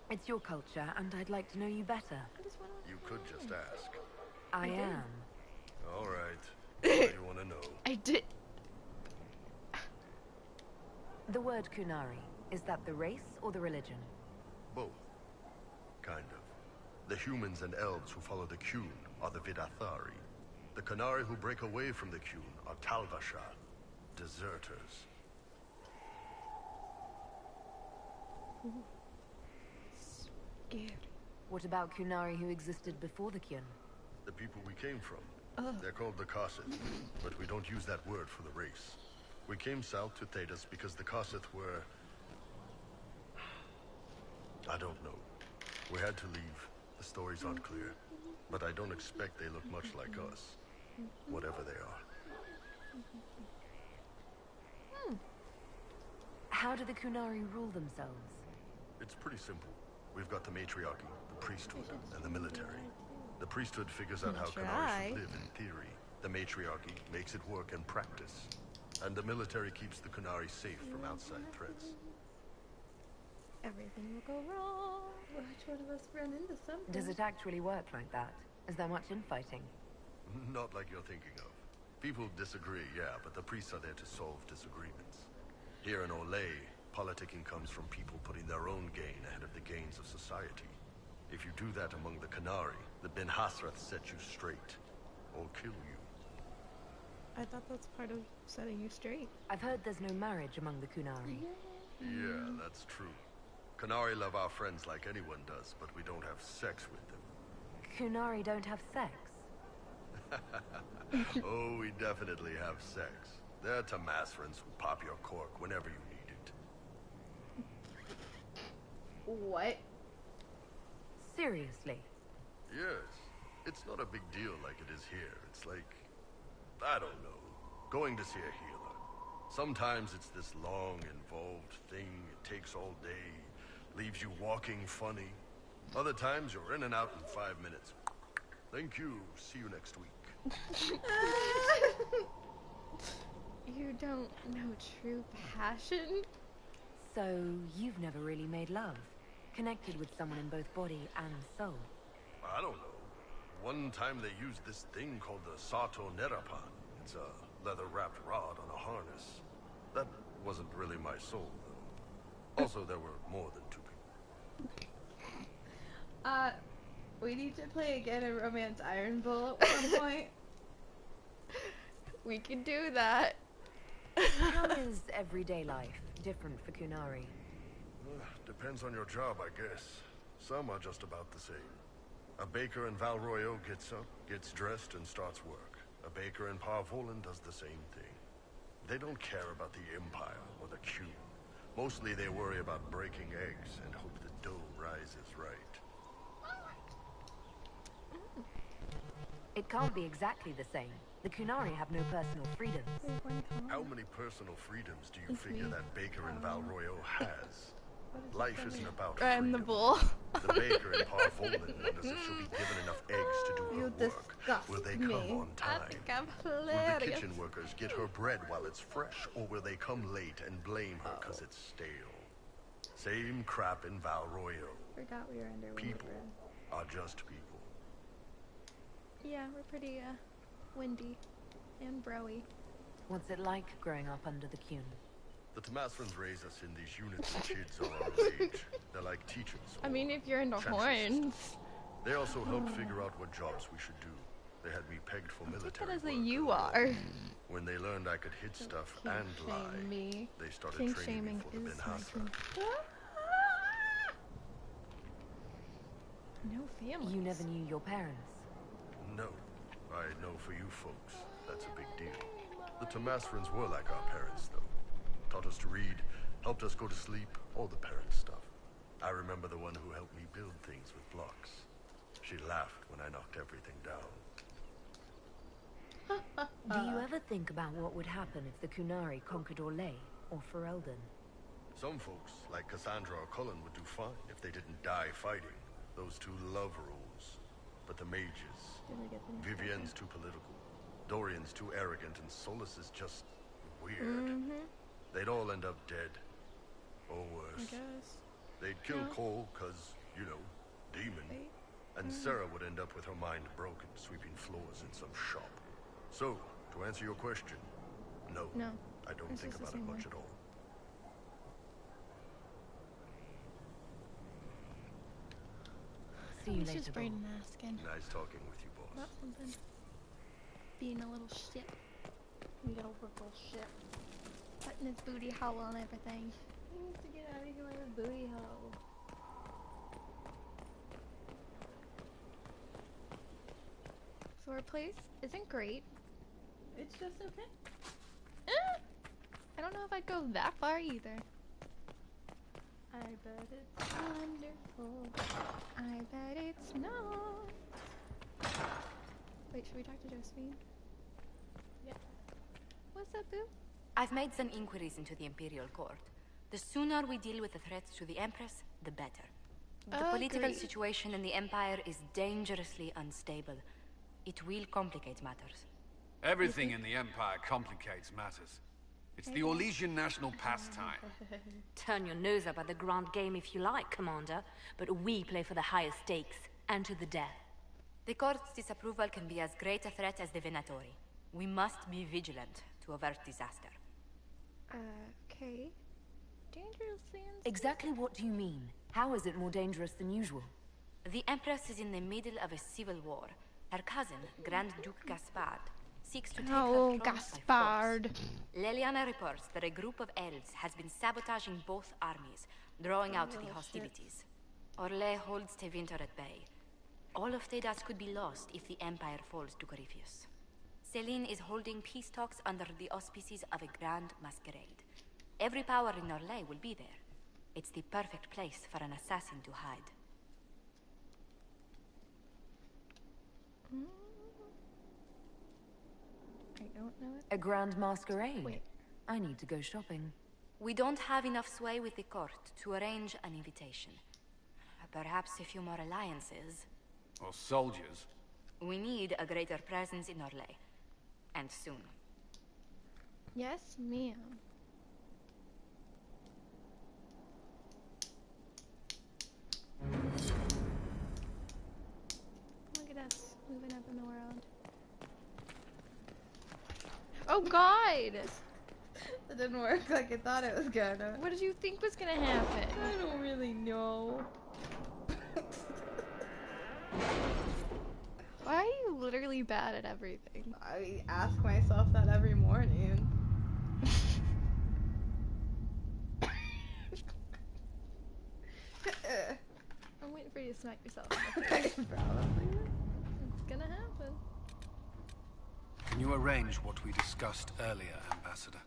It's your culture, and I'd like to know you better. You could just ask. I did. am. All right. What do you want to know? I did. The word Kunari, is that the race or the religion? Both. Kind of. The humans and elves who follow the Qun are the Vidathari. The Kunari who break away from the Qun are Talvasha, deserters. Scary. What about Kunari who existed before the Qun? The people we came from. They're called the Kossith, but we don't use that word for the race. We came south to Thedas because the Kossith were... I don't know. We had to leave. The stories aren't clear. But I don't expect they look much like us. Whatever they are. How do the Kunari rule themselves? It's pretty simple. We've got the matriarchy, the priesthood, and the military. The priesthood figures out how Kunari should live in theory. The matriarchy makes it work in practice. And the military keeps the Kunari safe from outside threats. Everything will go wrong. Which one of us ran into something? Does it actually work like that? Is there much infighting? Not like you're thinking of. People disagree, yeah, but the priests are there to solve disagreements. Here in Olay, politicking comes from people putting their own gain ahead of the gains of society. If you do that among the Kunari, the Ben Hasrath set you straight, or kill you. I thought that's part of setting you straight. I've heard there's no marriage among the Kunari. Yeah, that's true. Kunari love our friends like anyone does, but we don't have sex with them. Kunari don't have sex? Oh, we definitely have sex. They're Tamasrans who pop your cork whenever you need it. What? Seriously? Yes. It's not a big deal like it is here. It's like, I don't know, going to see a healer. Sometimes it's this long, involved thing. It takes all day, leaves you walking funny. Other times you're in and out in 5 minutes. Thank you. See you next week. You don't know true passion? So, you've never really made love? Connected with someone in both body and soul? I don't know. One time they used this thing called the Sato Nerapan. It's a leather-wrapped rod on a harness. That wasn't really my soul, though. Also, there were more than 2 people. We need to play again in Romance Iron Bull at some point. We can do that. How is everyday life different for Kunari? Depends on your job, I guess. Some are just about the same. A baker in Valroyo gets up, gets dressed, and starts work. A baker in Parvolan does the same thing. They don't care about the Empire or the Cube. Mostly they worry about breaking eggs and hope the dough rises right. It can't be exactly the same. The Kunari have no personal freedoms. How many personal freedoms do you figure that baker in Valroyo has? Life isn't about freedom. The bull. The baker in Parvolan wonders if she'll be given enough eggs to do her work. Will they come on time? Will the kitchen workers get her bread while it's fresh, or will they come late and blame her because it's stale? Same crap in Valroyo. Forgot we were under People are just people. Yeah, we're pretty windy and broy. What's it like growing up under the Kun? The Tamasrans raise us in these units of kids our own age. They're like teachers. I mean, if you're into horns. They also helped figure out what jobs we should do. They had me pegged for military as a work. you are. When they learned I could hit stuff and lie, they started training me for the Ben Hasra. No family. You never knew your parents? No. I know for you folks, that's a big deal. The Tamasrans were like our parents, though. Taught us to read, helped us go to sleep, all the parent stuff. I remember the one who helped me build things with blocks. She laughed when I knocked everything down. Do you ever think about what would happen if the Kunari conquered Orlais or Ferelden? Some folks, like Cassandra or Cullen, would do fine if they didn't die fighting. Those two love rules. But the mages, Vivienne's too political, Dorian's too arrogant, and Solus is just weird. They'd all end up dead. Or worse. I guess. They'd kill Cole, cause, you know, demon. And Sarah would end up with her mind broken, sweeping floors in some shop. So, to answer your question, no. I don't think about it much at all. See you later, later, Brayden asking. Nice talking with you, boss. Not something. Being a little shit. You little shit. Putting his booty hole on everything. He needs to get out of here with his booty hole. So our place isn't great. It's just okay. I don't know if I'd go that far either. I bet it's wonderful. I bet it's not. Wait, should we talk to Josephine? Yeah. What's up, boo? I've made some inquiries into the Imperial Court. The sooner we deal with the threats to the Empress, the better. The political Agreed. situation in the Empire is dangerously unstable. It will complicate matters. Everything in the Empire complicates matters. It's the Orlesian national pastime. Turn your nose up at the grand game if you like, Commander, but we play for the highest stakes, and to the death. The court's disapproval can be as great a threat as the Venatori. We must be vigilant to avert disaster. Okay. Dangerous lands? Exactly what do you mean? How is it more dangerous than usual? The Empress is in the middle of a civil war. Her cousin, Grand Duke Gaspard, seeks to take her throne by Gaspard. force. Leliana reports that a group of elves has been sabotaging both armies, drawing out the hostilities. Orlais holds Tevinter at bay. All of Thedas could be lost if the Empire falls to Corypheus. Celine is holding peace talks under the auspices of a grand masquerade. Every power in Orlais will be there. It's the perfect place for an assassin to hide. I don't know it. A grand masquerade? Wait. I need to go shopping. We don't have enough sway with the court to arrange an invitation. Perhaps a few more alliances. Or soldiers. We need a greater presence in Orlais. And soon. Yes, ma'am. Look at us moving up in the world. Oh God! That didn't work like I thought it was gonna. What did you think was gonna happen? I don't really know. Why are you literally bad at everything? I ask myself that every morning. I'm waiting for you to smack yourself. Probably. It's gonna happen. Can you arrange what we discussed earlier, Ambassador?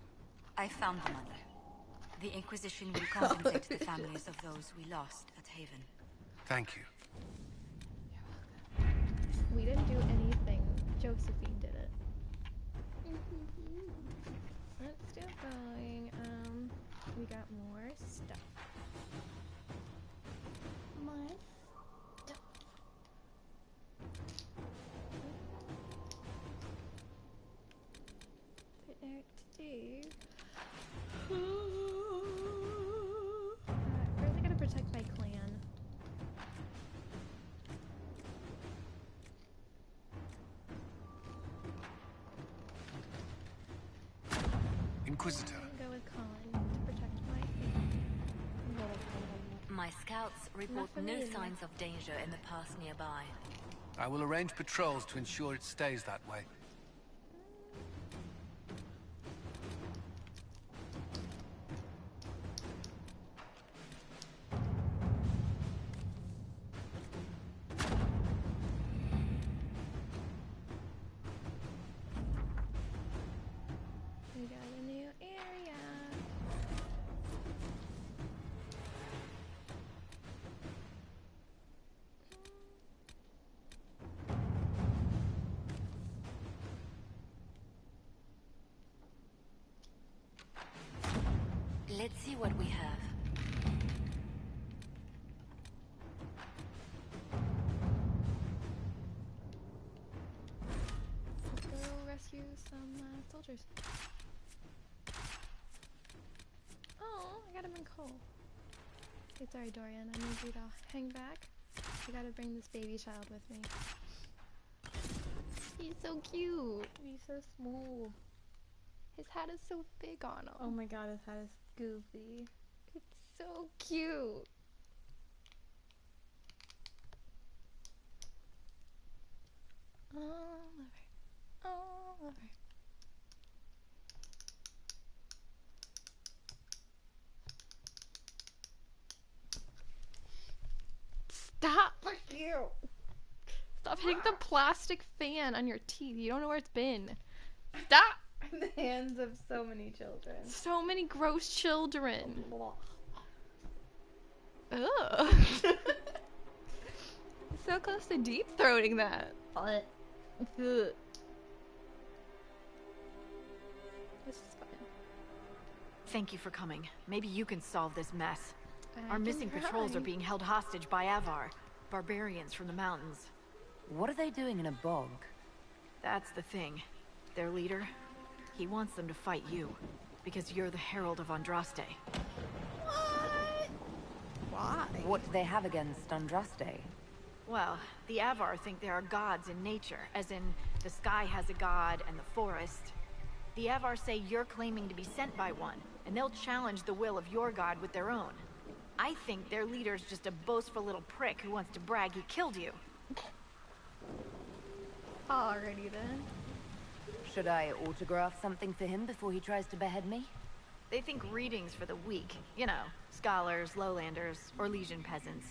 I found the mother. The Inquisition will compensate the families of those we lost at Haven. Thank you. We didn't do anything. Josephine did it. Let's still going. We got more stuff. More stuff. Put Eric to do. First, I gotta protect my clan. Inquisitor. Go with Colin to protect my My scouts report no signs of danger in the pass nearby. I will arrange patrols to ensure it stays that way. We got a new area. Let's see what we have. Let's go rescue some soldiers. Oh, I got him in coal. Okay, sorry, Dorian. I need you to hang back. I gotta bring this baby child with me. He's so cute. He's so small. His hat is so big on him. Oh my god, his hat is goofy. It's so cute. All over. All over. Stop! Fuck you! Stop hitting the plastic fan on your teeth. You don't know where it's been. Stop! In the hands of so many children. So many gross children. Ugh. So close to deep throating that. Ugh. This is fun. Thank you for coming. Maybe you can solve this mess. I Our can missing patrols try. are being held hostage by Avar, barbarians from the mountains. What are they doing in a bog? That's the thing. Their leader, he wants them to fight you, because you're the Herald of Andraste. Why? What do they have against Andraste? Well, the Avar think there are gods in nature, as in the sky has a god and the forest. The Avar say you're claiming to be sent by one, and they'll challenge the will of your god with their own. I think their leader's just a boastful little prick who wants to brag he killed you. Alrighty then. Should I autograph something for him before he tries to behead me? They think readings for the weak. You know, scholars, lowlanders, or Legion peasants.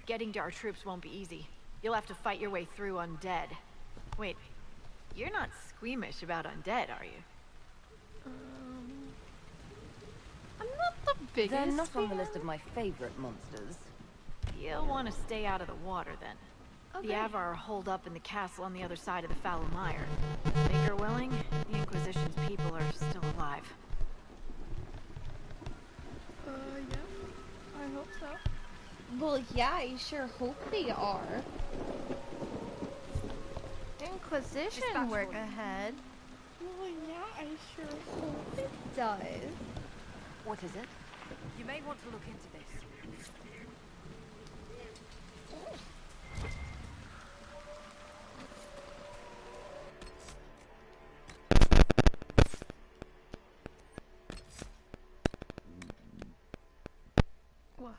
Getting to our troops won't be easy. You'll have to fight your way through undead. Wait, you're not squeamish about undead, are you? I'm not the biggest They're not on the fan. list of my favorite monsters. You'll want to stay out of the water then. Okay. The Avar are holed up in the castle on the other side of the Foul Mire. Think you're willing? The Inquisition's people are still alive. Yeah. I hope so. Well, yeah, I sure hope they are. Inquisition work ahead. Well, yeah, I sure hope it does. What is it? You may want to look into this. Why?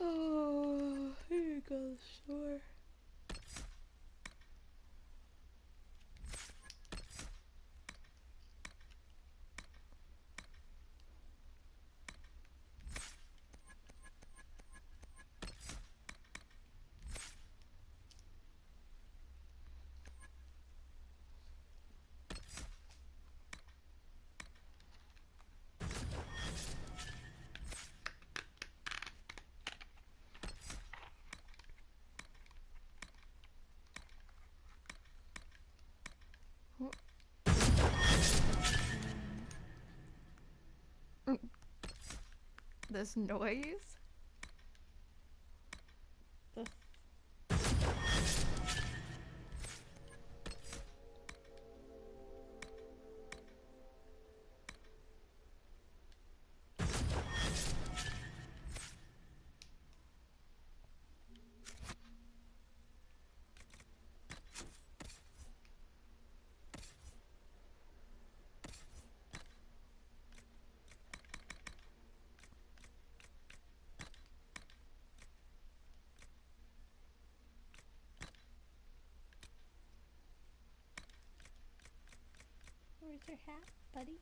Oh, here goes, sure. This noise? Where's your hat, buddy?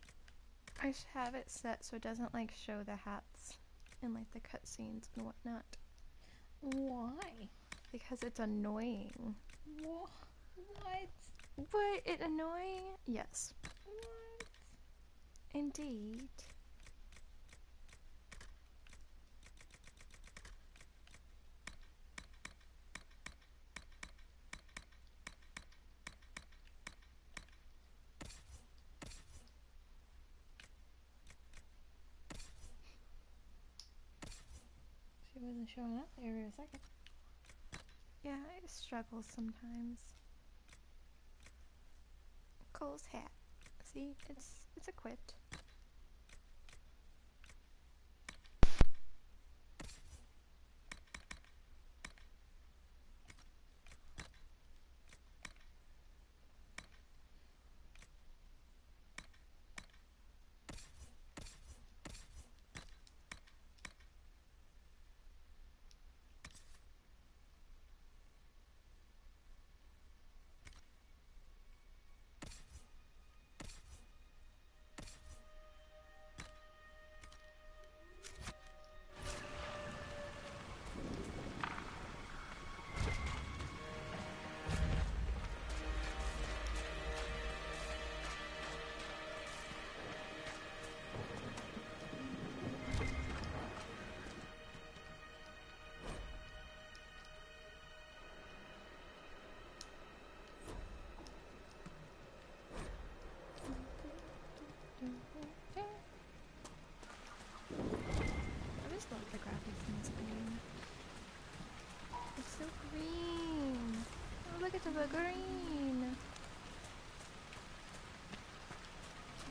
I should have it set so it doesn't like show the hats in like the cutscenes and whatnot. Why? Because it's annoying. What? But it annoying? Yes. What? Indeed. She wasn't showing up there for a second. Yeah, I struggle sometimes. Cole's hat. See, it's equipped.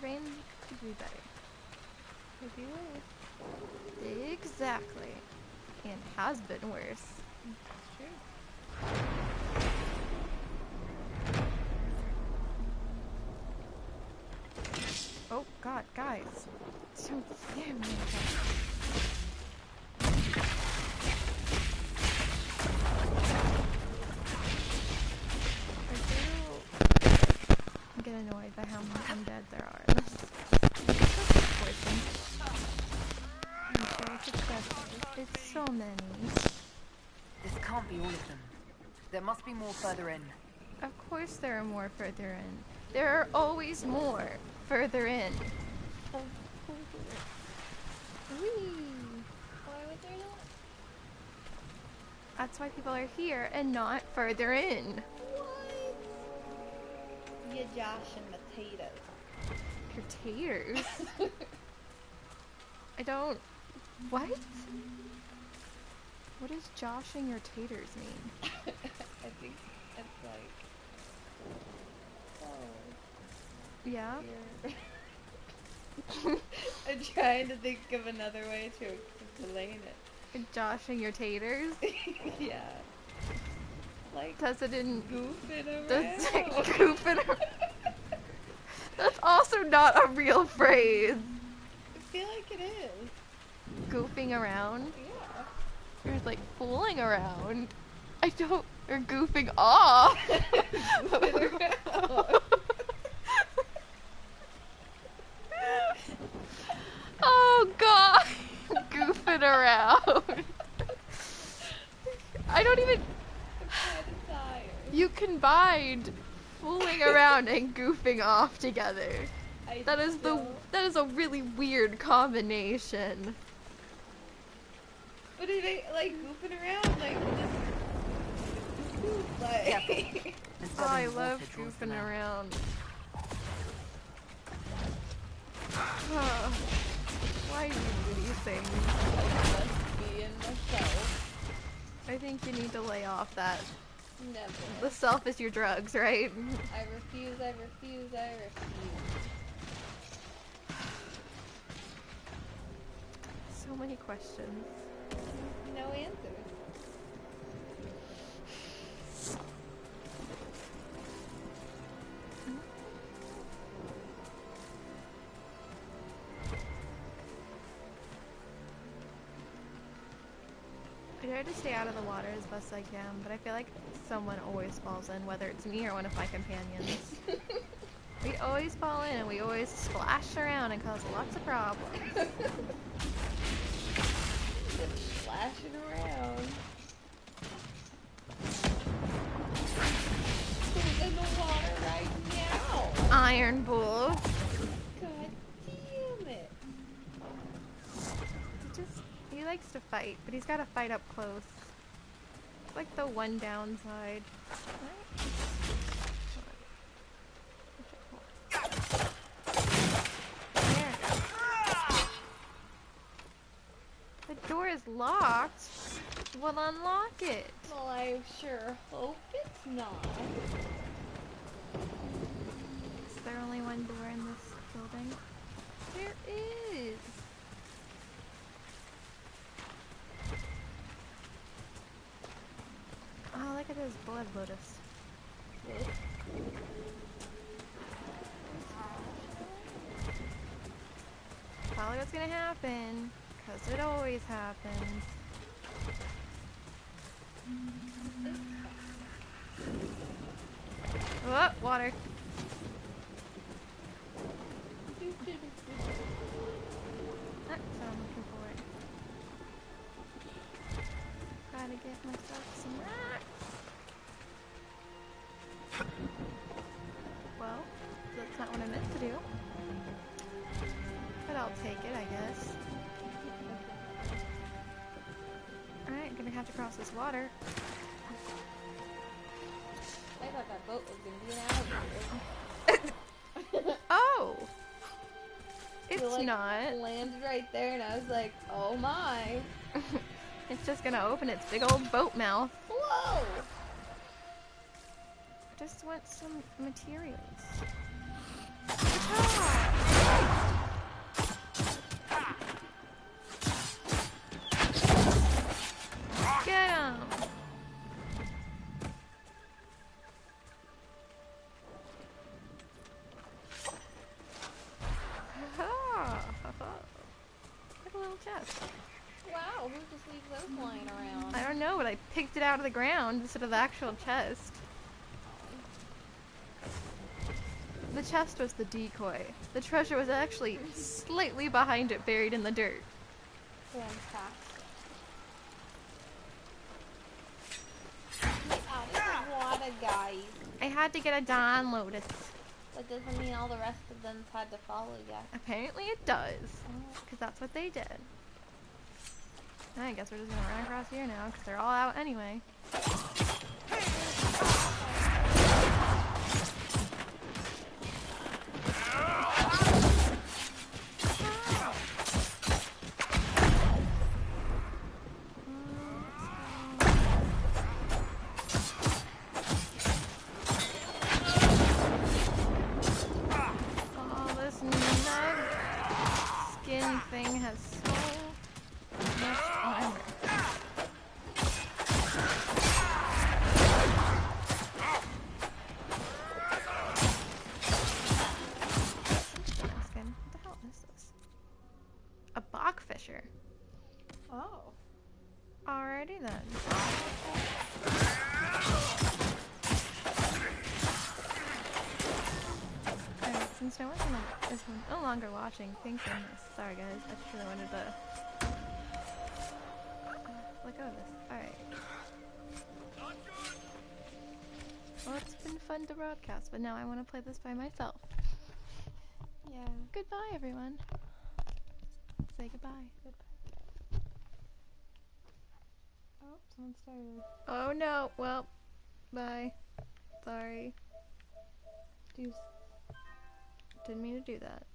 train could be better. Could be worse. Exactly. And has been worse. That's true. Oh god, guys. So damn many I get annoyed by how many undead there are in this. It's so many. This can't be all of them. There must be more further in. Of course there are more further in. There are always more further in. Whee! Why would there not? That's why people are here and not further in. What? You Josh and potatoes. Potatoes? I don't... What? What does joshing your taters mean? I think it's like... Oh. Yeah? I'm trying to think of another way to explain it. Joshing your taters? Yeah. Like, does it in... Goofing around? Does it goofing around? That's also not a real phrase. I feel like it is. Goofing around? Yeah. Or like fooling around. I don't... Or goofing off. Goofing around. Oh god! Goofing around. I don't even... I'm kind of tired. You combined fooling around and goofing off together. That is a really weird combination. But it ain't like goofing around, like just goof, like. Oh, I love goofing around. Why do you do these things? Being myself. I think you need to lay off that. Never. The self is your drugs, right? I refuse, I refuse, I refuse. So many questions. No answers. I try to stay out of the water as best I can, but I feel like someone always falls in, whether it's me or one of my companions. We always fall in and we always splash around and cause lots of problems. Just splashing around. Who's in the water right now? Iron Bull. God damn it. He likes to fight, but he's got to fight up close. It's like the one downside. There it goes. The door is locked. Well, unlock it. Well, I sure hope it's not. Is there only one door in this building? There is. Oh, look at this blood lotus. Probably what's gonna happen, because it always happens. Oh, water. That's what I'm looking for. Gotta get myself some rocks. Well, that's not what I meant to do. But I'll take it, I guess. Alright, gonna have to cross this water. I thought that boat was gonna be an alligator. Oh! It's So, like, not. Landed right there, and I was like, oh my. It's just gonna open its big old boat mouth. Whoa! I just want some materials. Ah! I picked it out of the ground instead of the actual chest. The chest was the decoy. The treasure was actually slightly behind it, buried in the dirt. Out of the water, guys. I had to get a Dawn Lotus. That doesn't mean all the rest of them had to follow you. Apparently it does. Because that's what they did. I guess we're just gonna run across here now, because they're all out anyway. Thing has so much armor. What the hell is this? A bogfisher. Oh. Alrighty then. Alright, since no one's is no longer watching, thank goodness. Sorry guys, I just really wanted to let go of this. Alright. Well, it's been fun to broadcast, but now I want to play this by myself. Yeah. Goodbye, everyone. Say goodbye. Goodbye. Oh, someone started. Oh no, well, bye. Sorry. Deuce. Didn't mean to do that.